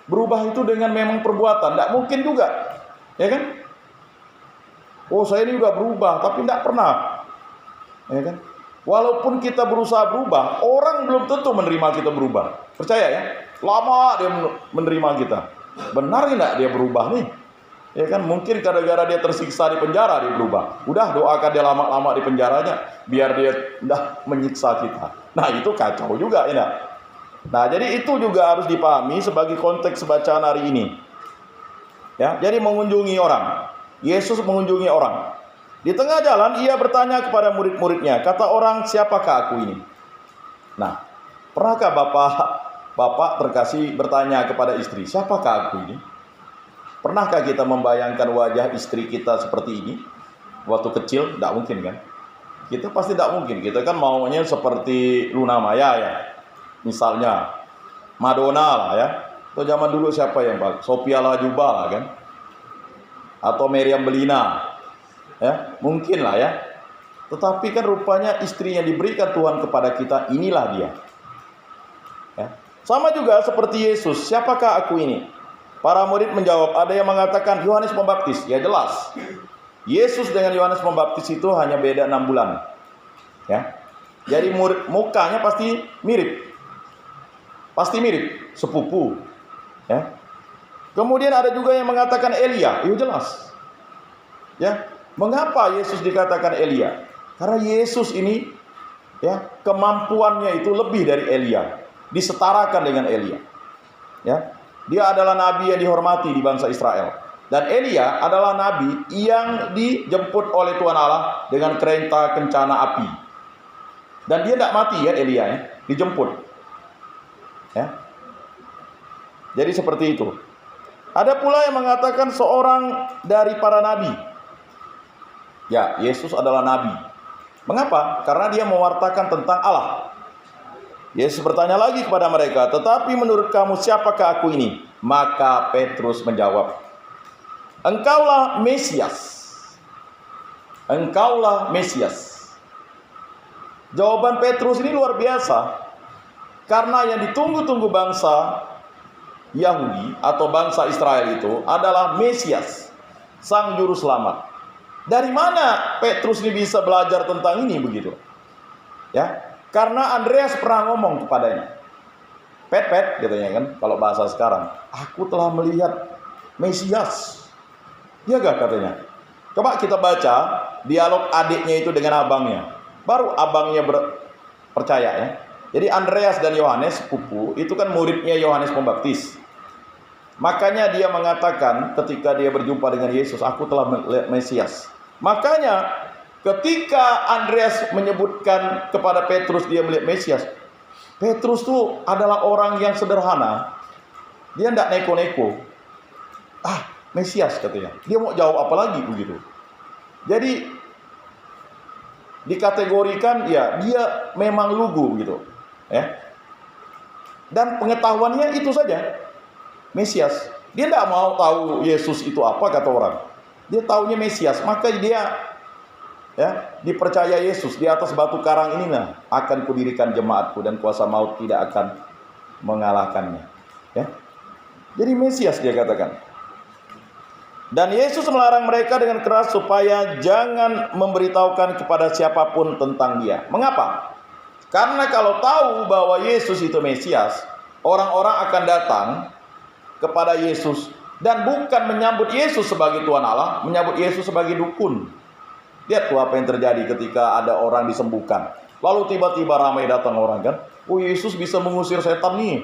Berubah itu dengan memang perbuatan. Tidak mungkin juga. Ya kan? Oh saya ini udah berubah. Tapi tidak pernah. Ya kan? Walaupun kita berusaha berubah, orang belum tentu menerima kita berubah. Percaya ya? Lama dia menerima kita. Benar tidak dia berubah nih? Ya kan? Mungkin gara-gara dia tersiksa di penjara dia berubah. Udah doakan dia lama-lama di penjaranya, biar dia tidak menyiksa kita. Nah itu kacau juga ya. Nah jadi itu juga harus dipahami sebagai konteks bacaan hari ini. Ya, jadi mengunjungi orang. Yesus mengunjungi orang. Di tengah jalan ia bertanya kepada murid-muridnya, kata orang, siapakah aku ini? Nah, pernahkah bapak terkasih bertanya kepada istri, siapakah aku ini? Pernahkah kita membayangkan wajah istri kita seperti ini? Waktu kecil, tidak mungkin kan? Kita pasti tidak mungkin. Kita kan maunya seperti Luna Maya ya. Misalnya, Madonna lah ya. Atau zaman dulu siapa yang bagus? Sophia Latjuba lah kan? Atau Meriam Bellina. Ya, mungkin lah ya. Tetapi kan rupanya istri yang diberikan Tuhan kepada kita, inilah dia. Ya. Sama juga seperti Yesus, siapakah aku ini? Para murid menjawab, ada yang mengatakan Yohanes Pembaptis. Ya jelas. Yesus dengan Yohanes Pembaptis itu hanya beda 6 bulan. Ya. Jadi mukanya pasti mirip. Pasti mirip, sepupu. Ya. Kemudian ada juga yang mengatakan Elia. Itu jelas. Ya. Mengapa Yesus dikatakan Elia? Karena Yesus ini ya, kemampuannya itu lebih dari Elia, disetarakan dengan Elia. Ya. Dia adalah nabi yang dihormati di bangsa Israel. Dan Elia adalah nabi yang dijemput oleh Tuhan Allah dengan kereta kencana api. Dan dia tidak mati ya Elia ya, dijemput. Ya. Jadi seperti itu. Ada pula yang mengatakan seorang dari para nabi. Ya, Yesus adalah nabi. Mengapa? Karena dia mewartakan tentang Allah. Yesus bertanya lagi kepada mereka, tetapi menurut kamu siapakah aku ini? Maka Petrus menjawab, engkaulah Mesias. Engkaulah Mesias. Jawaban Petrus ini luar biasa. Karena yang ditunggu-tunggu bangsa Yahudi atau bangsa Israel itu adalah Mesias, Sang Juru Selamat. Dari mana Petrus ini bisa belajar tentang ini begitu? Ya, karena Andreas pernah ngomong kepadanya. Pet, katanya kan, kalau bahasa sekarang, aku telah melihat Mesias. Iya gak katanya? Coba kita baca dialog adiknya itu dengan abangnya. Baru abangnya percaya ya. Jadi Andreas dan Yohanes sepupu itu kan muridnya Yohanes Pembaptis. Makanya dia mengatakan ketika dia berjumpa dengan Yesus, aku telah melihat Mesias. Makanya ketika Andreas menyebutkan kepada Petrus dia melihat Mesias, Petrus tuh adalah orang yang sederhana. Dia tidak neko-neko. Mesias katanya. Dia mau jawab apa lagi begitu. Jadi dikategorikan ya dia memang lugu gitu. Ya. Dan pengetahuannya itu saja. Mesias. Dia tidak mau tahu Yesus itu apa kata orang. Dia taunya Mesias, maka dia dipercaya Yesus di atas batu karang ini akan kudirikan jemaatku dan kuasa maut tidak akan mengalahkannya. Ya. Jadi Mesias dia katakan. Dan Yesus melarang mereka dengan keras supaya jangan memberitahukan kepada siapapun tentang dia. Mengapa? Karena kalau tahu bahwa Yesus itu Mesias, orang-orang akan datang kepada Yesus dan bukan menyambut Yesus sebagai Tuhan Allah, menyambut Yesus sebagai dukun. Lihat tuh apa yang terjadi ketika ada orang disembuhkan. Lalu tiba-tiba ramai datang orang kan. Oh, Yesus bisa mengusir setan nih.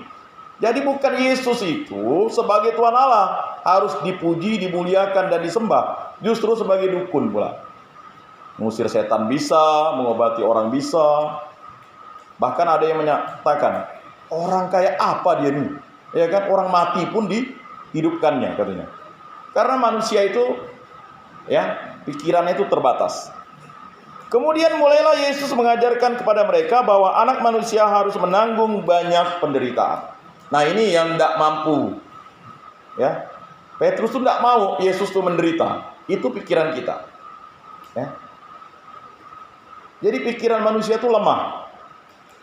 Jadi bukan Yesus itu sebagai Tuhan Allah harus dipuji, dimuliakan dan disembah. Justru sebagai dukun pula. Mengusir setan bisa, mengobati orang bisa. Bahkan ada yang menyatakan, orang kayak apa dia nih? Ya kan, orang mati pun dihidupkannya katanya. Karena manusia itu pikirannya itu terbatas. Kemudian mulailah Yesus mengajarkan kepada mereka bahwa anak manusia harus menanggung banyak penderitaan. Nah, ini yang tidak mampu. Ya. Petrus itu tidak mau Yesus itu menderita. Itu pikiran kita. Ya. Jadi pikiran manusia itu lemah.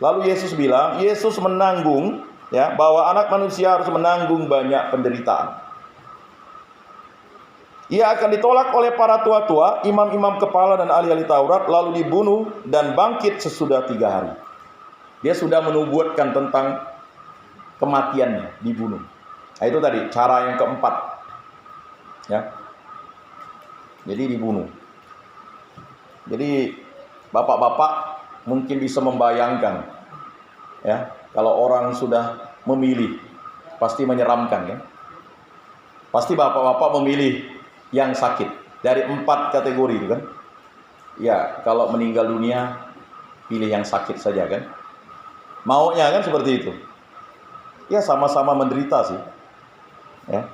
Lalu Yesus bilang, Yesus menanggung bahwa anak manusia harus menanggung banyak penderitaan. Ia akan ditolak oleh para tua-tua, imam-imam kepala dan ahli-ahli Taurat, lalu dibunuh dan bangkit sesudah 3 hari. Dia sudah menubuatkan tentang kematiannya, dibunuh. Nah, itu tadi cara yang keempat. Ya. Jadi dibunuh. Jadi bapak-bapak mungkin bisa membayangkan kalau orang sudah memilih, pasti menyeramkan kan? Pasti bapak-bapak memilih yang sakit dari 4 kategori itu kan? Ya, kalau meninggal dunia pilih yang sakit saja kan? Maunya kan seperti itu. Ya sama-sama menderita sih. Ya.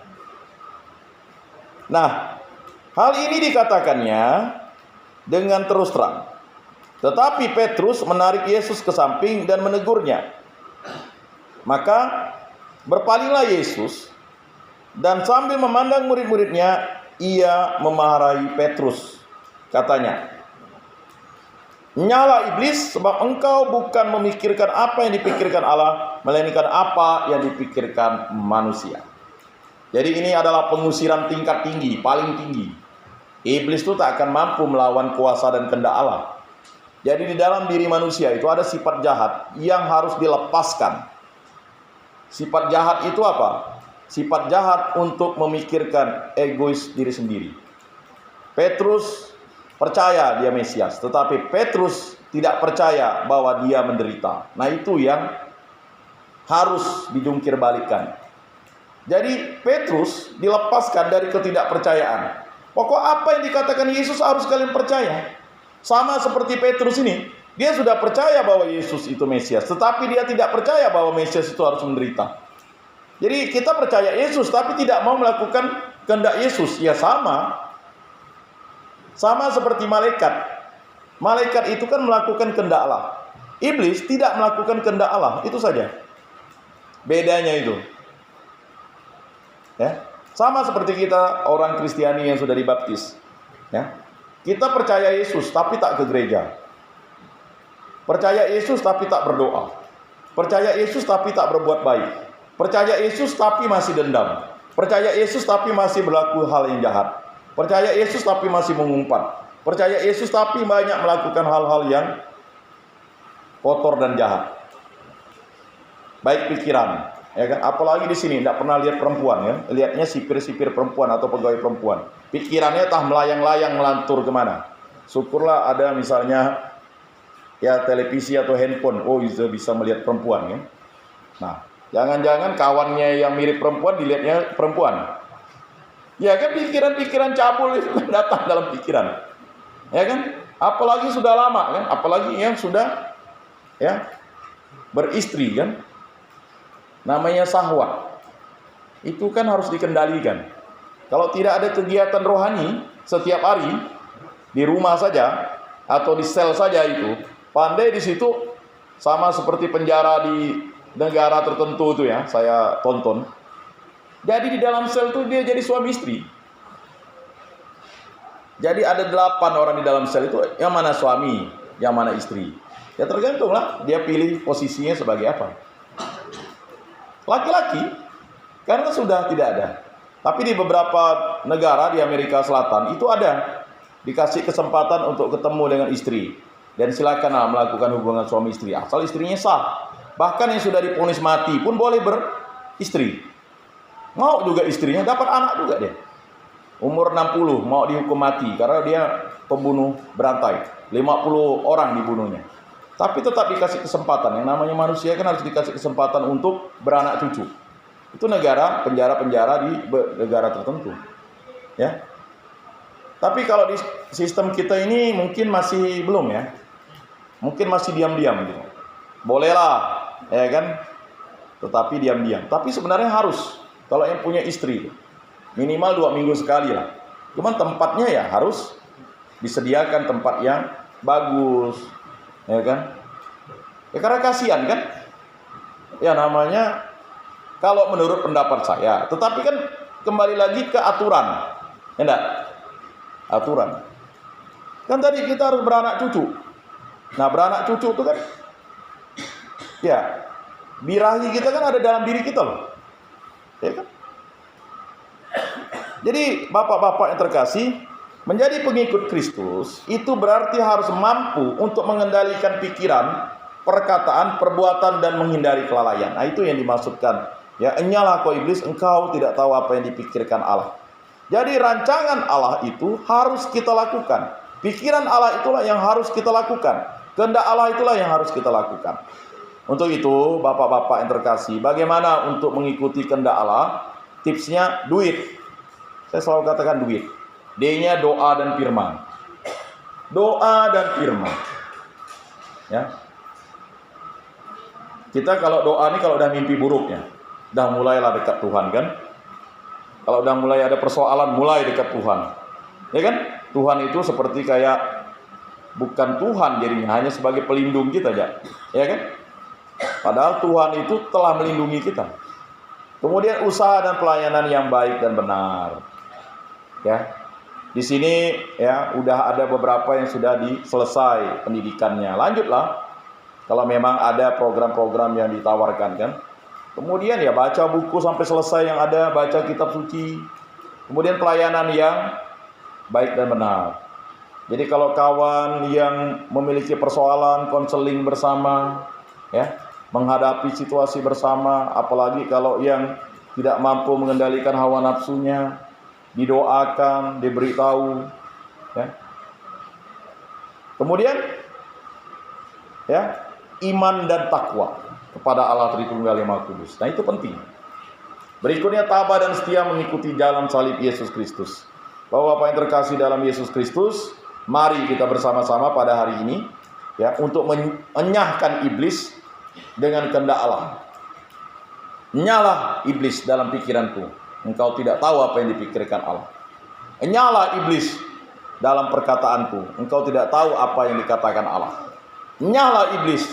Nah, hal ini dikatakannya dengan terus terang. Tetapi Petrus menarik Yesus ke samping dan menegurnya. Maka berpalinglah Yesus dan sambil memandang murid-muridnya, ia memarahi Petrus. Katanya, "Nyala iblis, sebab engkau bukan memikirkan apa yang dipikirkan Allah, melainkan apa yang dipikirkan manusia." Jadi ini adalah pengusiran tingkat tinggi, paling tinggi. Iblis itu tak akan mampu melawan kuasa dan kehendak Allah. Jadi di dalam diri manusia itu ada sifat jahat yang harus dilepaskan. Sifat jahat itu apa? Sifat jahat untuk memikirkan egois diri sendiri. Petrus percaya dia Mesias, tetapi Petrus tidak percaya bahwa dia menderita. Nah, itu yang harus dijungkir balikan. Jadi Petrus dilepaskan dari ketidakpercayaan. Pokok apa yang dikatakan Yesus harus kalian percaya. Sama seperti Petrus ini, dia sudah percaya bahwa Yesus itu Mesias, tetapi dia tidak percaya bahwa Mesias itu harus menderita. Jadi kita percaya Yesus, tapi tidak mau melakukan kehendak Yesus. Ya sama seperti malaikat. Malaikat itu kan melakukan kehendak Allah. Iblis tidak melakukan kehendak Allah, itu saja. Bedanya itu. Ya. Sama seperti kita orang Kristiani yang sudah dibaptis. Ya. Kita percaya Yesus tapi tak ke gereja. Percaya Yesus tapi tak berdoa. Percaya Yesus tapi tak berbuat baik. Percaya Yesus tapi masih dendam. Percaya Yesus tapi masih berlaku hal yang jahat. Percaya Yesus tapi masih mengumpat. Percaya Yesus tapi banyak melakukan hal-hal yang kotor dan jahat. Baik pikiran, ya kan? Apalagi di sini tidak pernah lihat perempuan, kan? Lihatnya sipir-sipir perempuan atau pegawai perempuan. Pikirannya tah melayang-layang melantur kemana. Syukurlah ada misalnya ya televisi atau handphone. Oh, bisa melihat perempuan, ya. Nah, jangan-jangan kawannya yang mirip perempuan dilihatnya perempuan. Ya kan, pikiran-pikiran cabul itu datang dalam pikiran. Ya kan? Apalagi sudah lama, kan? Apalagi yang sudah ya beristri, kan? Namanya syahwat. Itu kan harus dikendalikan. Kalau tidak ada kegiatan rohani setiap hari di rumah saja atau di sel saja, itu pandai di situ, sama seperti penjara di negara tertentu itu ya, saya tonton. Jadi di dalam sel itu dia jadi suami istri. Jadi ada 8 orang di dalam sel itu, yang mana suami, yang mana istri. Ya tergantunglah dia pilih posisinya sebagai apa. Laki-laki, karena sudah tidak ada. Tapi di beberapa negara di Amerika Selatan itu ada, dikasih kesempatan untuk ketemu dengan istri. Dan silakanlah melakukan hubungan suami istri, asal istrinya sah. Bahkan yang sudah divonis mati pun boleh beristri. Mau juga istrinya, dapat anak juga dia. Umur 60 mau dihukum mati karena dia pembunuh berantai. 50 orang dibunuhnya. Tapi tetap dikasih kesempatan. Yang namanya manusia kan harus dikasih kesempatan untuk beranak cucu. Itu penjara-penjara di negara tertentu. Ya. Tapi kalau di sistem kita ini mungkin masih belum, ya. Mungkin masih diam-diam gitu. Bolehlah, ya kan? Tetapi diam-diam. Tapi sebenarnya harus, kalau yang punya istri, minimal 2 minggu sekali lah. Cuman tempatnya ya harus disediakan tempat yang bagus, ya kan? Ya karena kasihan kan? Ya namanya, kalau menurut pendapat saya, tetapi kan kembali lagi ke aturan, ya enggak? Aturan. Kan tadi kita harus beranak cucu. Nah, beranak cucu itu kan, ya, birahi kita kan ada dalam diri kita loh, ya kan? Jadi bapak-bapak yang terkasih, menjadi pengikut Kristus itu berarti harus mampu untuk mengendalikan pikiran, perkataan, perbuatan, dan menghindari kelalaian. Nah, itu yang dimaksudkan. Ya, enyalah kau iblis, engkau tidak tahu apa yang dipikirkan Allah. Jadi rancangan Allah itu harus kita lakukan. Pikiran Allah itulah yang harus kita lakukan. Kehendak Allah itulah yang harus kita lakukan. Untuk itu, bapak-bapak yang terkasih, bagaimana untuk mengikuti kehendak Allah? Tipsnya duit. Saya selalu katakan duit. D-nya doa dan firman. Doa dan firman. Ya. Kita kalau doa ini kalau udah mimpi buruknya, udah mulailah dekat Tuhan kan? Kalau udah mulai ada persoalan, mulai dekat Tuhan. Ya kan? Tuhan itu seperti kayak bukan Tuhan jadinya, hanya sebagai pelindung kita aja. Ya kan? Padahal Tuhan itu telah melindungi kita. Kemudian usaha dan pelayanan yang baik dan benar. Ya. Di sini ya udah ada beberapa yang sudah selesai pendidikannya. Lanjutlah. Kalau memang ada program-program yang ditawarkan kan. Kemudian ya baca buku sampai selesai yang ada, baca kitab suci. Kemudian pelayanan yang baik dan benar. Jadi kalau kawan yang memiliki persoalan, konseling bersama, ya, menghadapi situasi bersama, apalagi kalau yang tidak mampu mengendalikan hawa nafsunya, didoakan, diberitahu, ya. Kemudian, ya, iman dan takwa kepada Allah Tritunggal yang Maha Kudus. Nah, itu penting. Berikutnya tabah dan setia mengikuti jalan salib Yesus Kristus. Bapak-bapak yang terkasih dalam Yesus Kristus, mari kita bersama-sama pada hari ini, ya, untuk menyahkan iblis dengan kehendak Allah. Enyalah iblis dalam pikiranku, engkau tidak tahu apa yang dipikirkan Allah. Enyalah iblis, dalam perkataanku. Engkau tidak tahu apa yang dikatakan Allah. Nyala iblis,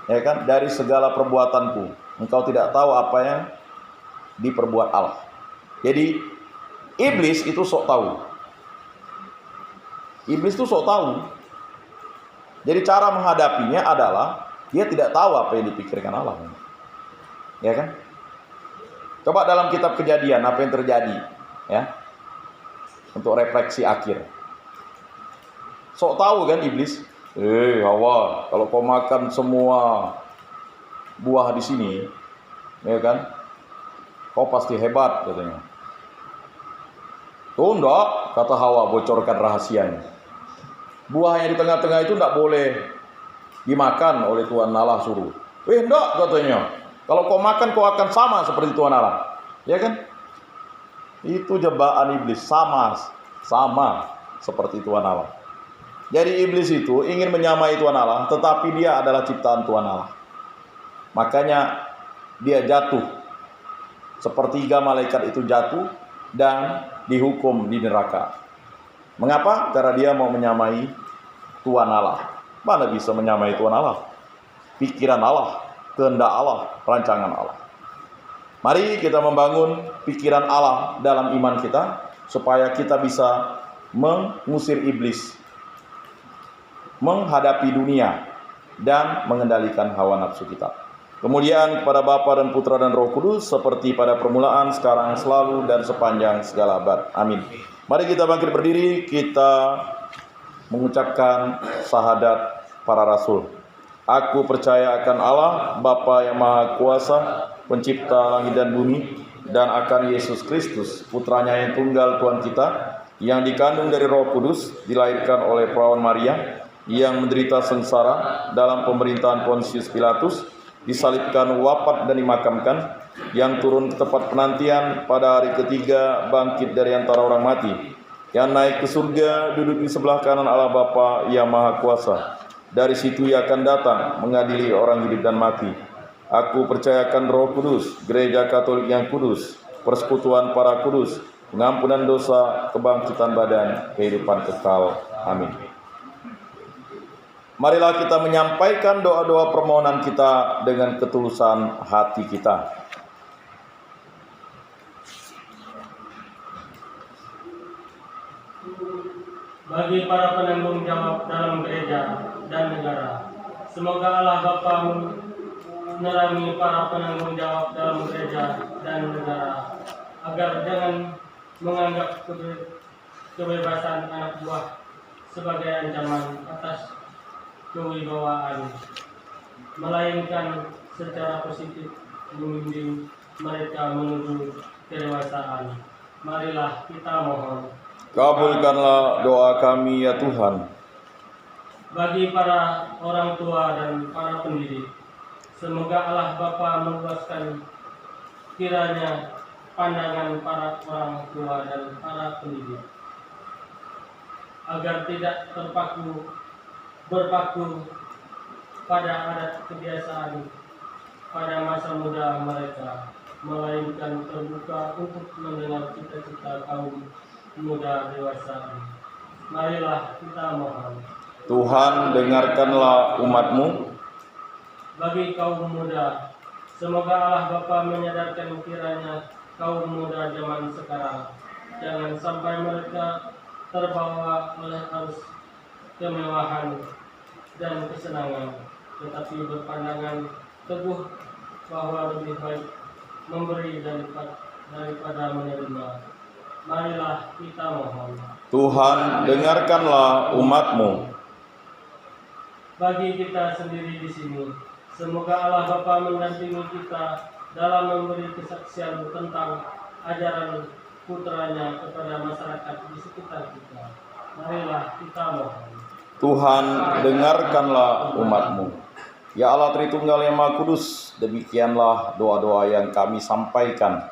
ya kan, dari segala perbuatanku. Engkau tidak tahu apa yang diperbuat Allah. Jadi iblis itu sok tahu. Iblis itu sok tahu. Jadi cara menghadapinya adalah dia tidak tahu apa yang dipikirkan Allah. Ya kan? Coba dalam kitab Kejadian apa yang terjadi, ya. Untuk refleksi akhir. Sok tahu kan iblis? Hawa, kalau kau makan semua buah di sini, ya kan, kau pasti hebat, katanya. Oh enggak, kata Hawa, bocorkan rahasianya. Buah yang di tengah-tengah itu enggak boleh dimakan oleh Tuhan Allah suruh. Enggak, katanya. Kalau kau makan, kau akan sama seperti Tuhan Allah. Ya kan? Itu jebakan iblis, sama seperti Tuhan Allah. Jadi iblis itu ingin menyamai Tuhan Allah, tetapi dia adalah ciptaan Tuhan Allah. Makanya dia jatuh. Sepertiga malaikat itu jatuh dan dihukum di neraka. Mengapa? Karena dia mau menyamai Tuhan Allah. Mana bisa menyamai Tuhan Allah? Pikiran Allah, kehendak Allah, rancangan Allah. Mari kita membangun pikiran Allah dalam iman kita, supaya kita bisa mengusir iblis, menghadapi dunia, dan mengendalikan hawa nafsu kita. Kemudian kepada Bapa dan Putra dan Roh Kudus, seperti pada permulaan, sekarang, selalu, dan sepanjang segala abad. Amin. Mari kita bangkit berdiri, kita mengucapkan syahadat para rasul. Aku percaya akan Allah, Bapa yang Maha Kuasa, Pencipta langit dan bumi, dan akan Yesus Kristus, Putranya yang tunggal Tuhan kita, yang dikandung dari Roh Kudus, dilahirkan oleh perawan Maria, yang menderita sengsara dalam pemerintahan Pontius Pilatus, disalibkan, wafat, dan dimakamkan, yang turun ke tempat penantian, pada hari ketiga bangkit dari antara orang mati, yang naik ke surga, duduk di sebelah kanan Allah Bapa yang Maha Kuasa. Dari situ ia akan datang mengadili orang hidup dan mati. Aku percayakan Roh Kudus, Gereja Katolik yang kudus, persekutuan para kudus, pengampunan dosa, kebangkitan badan, kehidupan kekal. Amin. Marilah kita menyampaikan doa-doa permohonan kita dengan ketulusan hati kita. Bagi para penanggung jawab dalam gereja dan negara, semoga Allah Bapa menerangi para penanggung jawab dalam gereja dan negara, agar jangan menganggap kebebasan anak buah sebagai ancaman atas kewibawaan, melainkan secara positif membimbing mereka menuju kedewasaan. Marilah kita mohon. Kabulkanlah doa kami ya Tuhan. Bagi para orang tua dan para pendidik, semoga Allah Bapa meluaskan kiranya pandangan para orang tua dan para pendidik, agar tidak berpaku pada adat kebiasaan pada masa muda mereka, melainkan terbuka untuk mendengar cita-cita kaum muda dewasa. Marilah kita mohon. Tuhan, dengarkanlah umat-Mu. Bagi kaum muda, semoga Allah Bapa menyadarkan kiranya kaum muda zaman sekarang jangan sampai mereka terbawa oleh arus kemewahan dan kesenangan, tetapi berpandangan teguh bahwa lebih baik memberi daripada menerima. Marilah kita mohon. Tuhan, dengarkanlah umat-Mu. Bagi kita sendiri di sini, semoga Allah Bapa mendampingi kita dalam memberi kesaksian tentang ajaran putranya kepada masyarakat di sekitar kita. Marilah kita mohon. Tuhan, dengarkanlah umat-Mu. Ya Allah Tritunggal yang Maha Kudus, demikianlah doa-doa yang kami sampaikan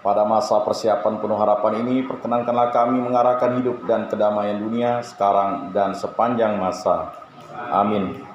pada masa persiapan penuh harapan ini. Perkenankanlah kami mengarahkan hidup dan kedamaian dunia sekarang dan sepanjang masa. Amin.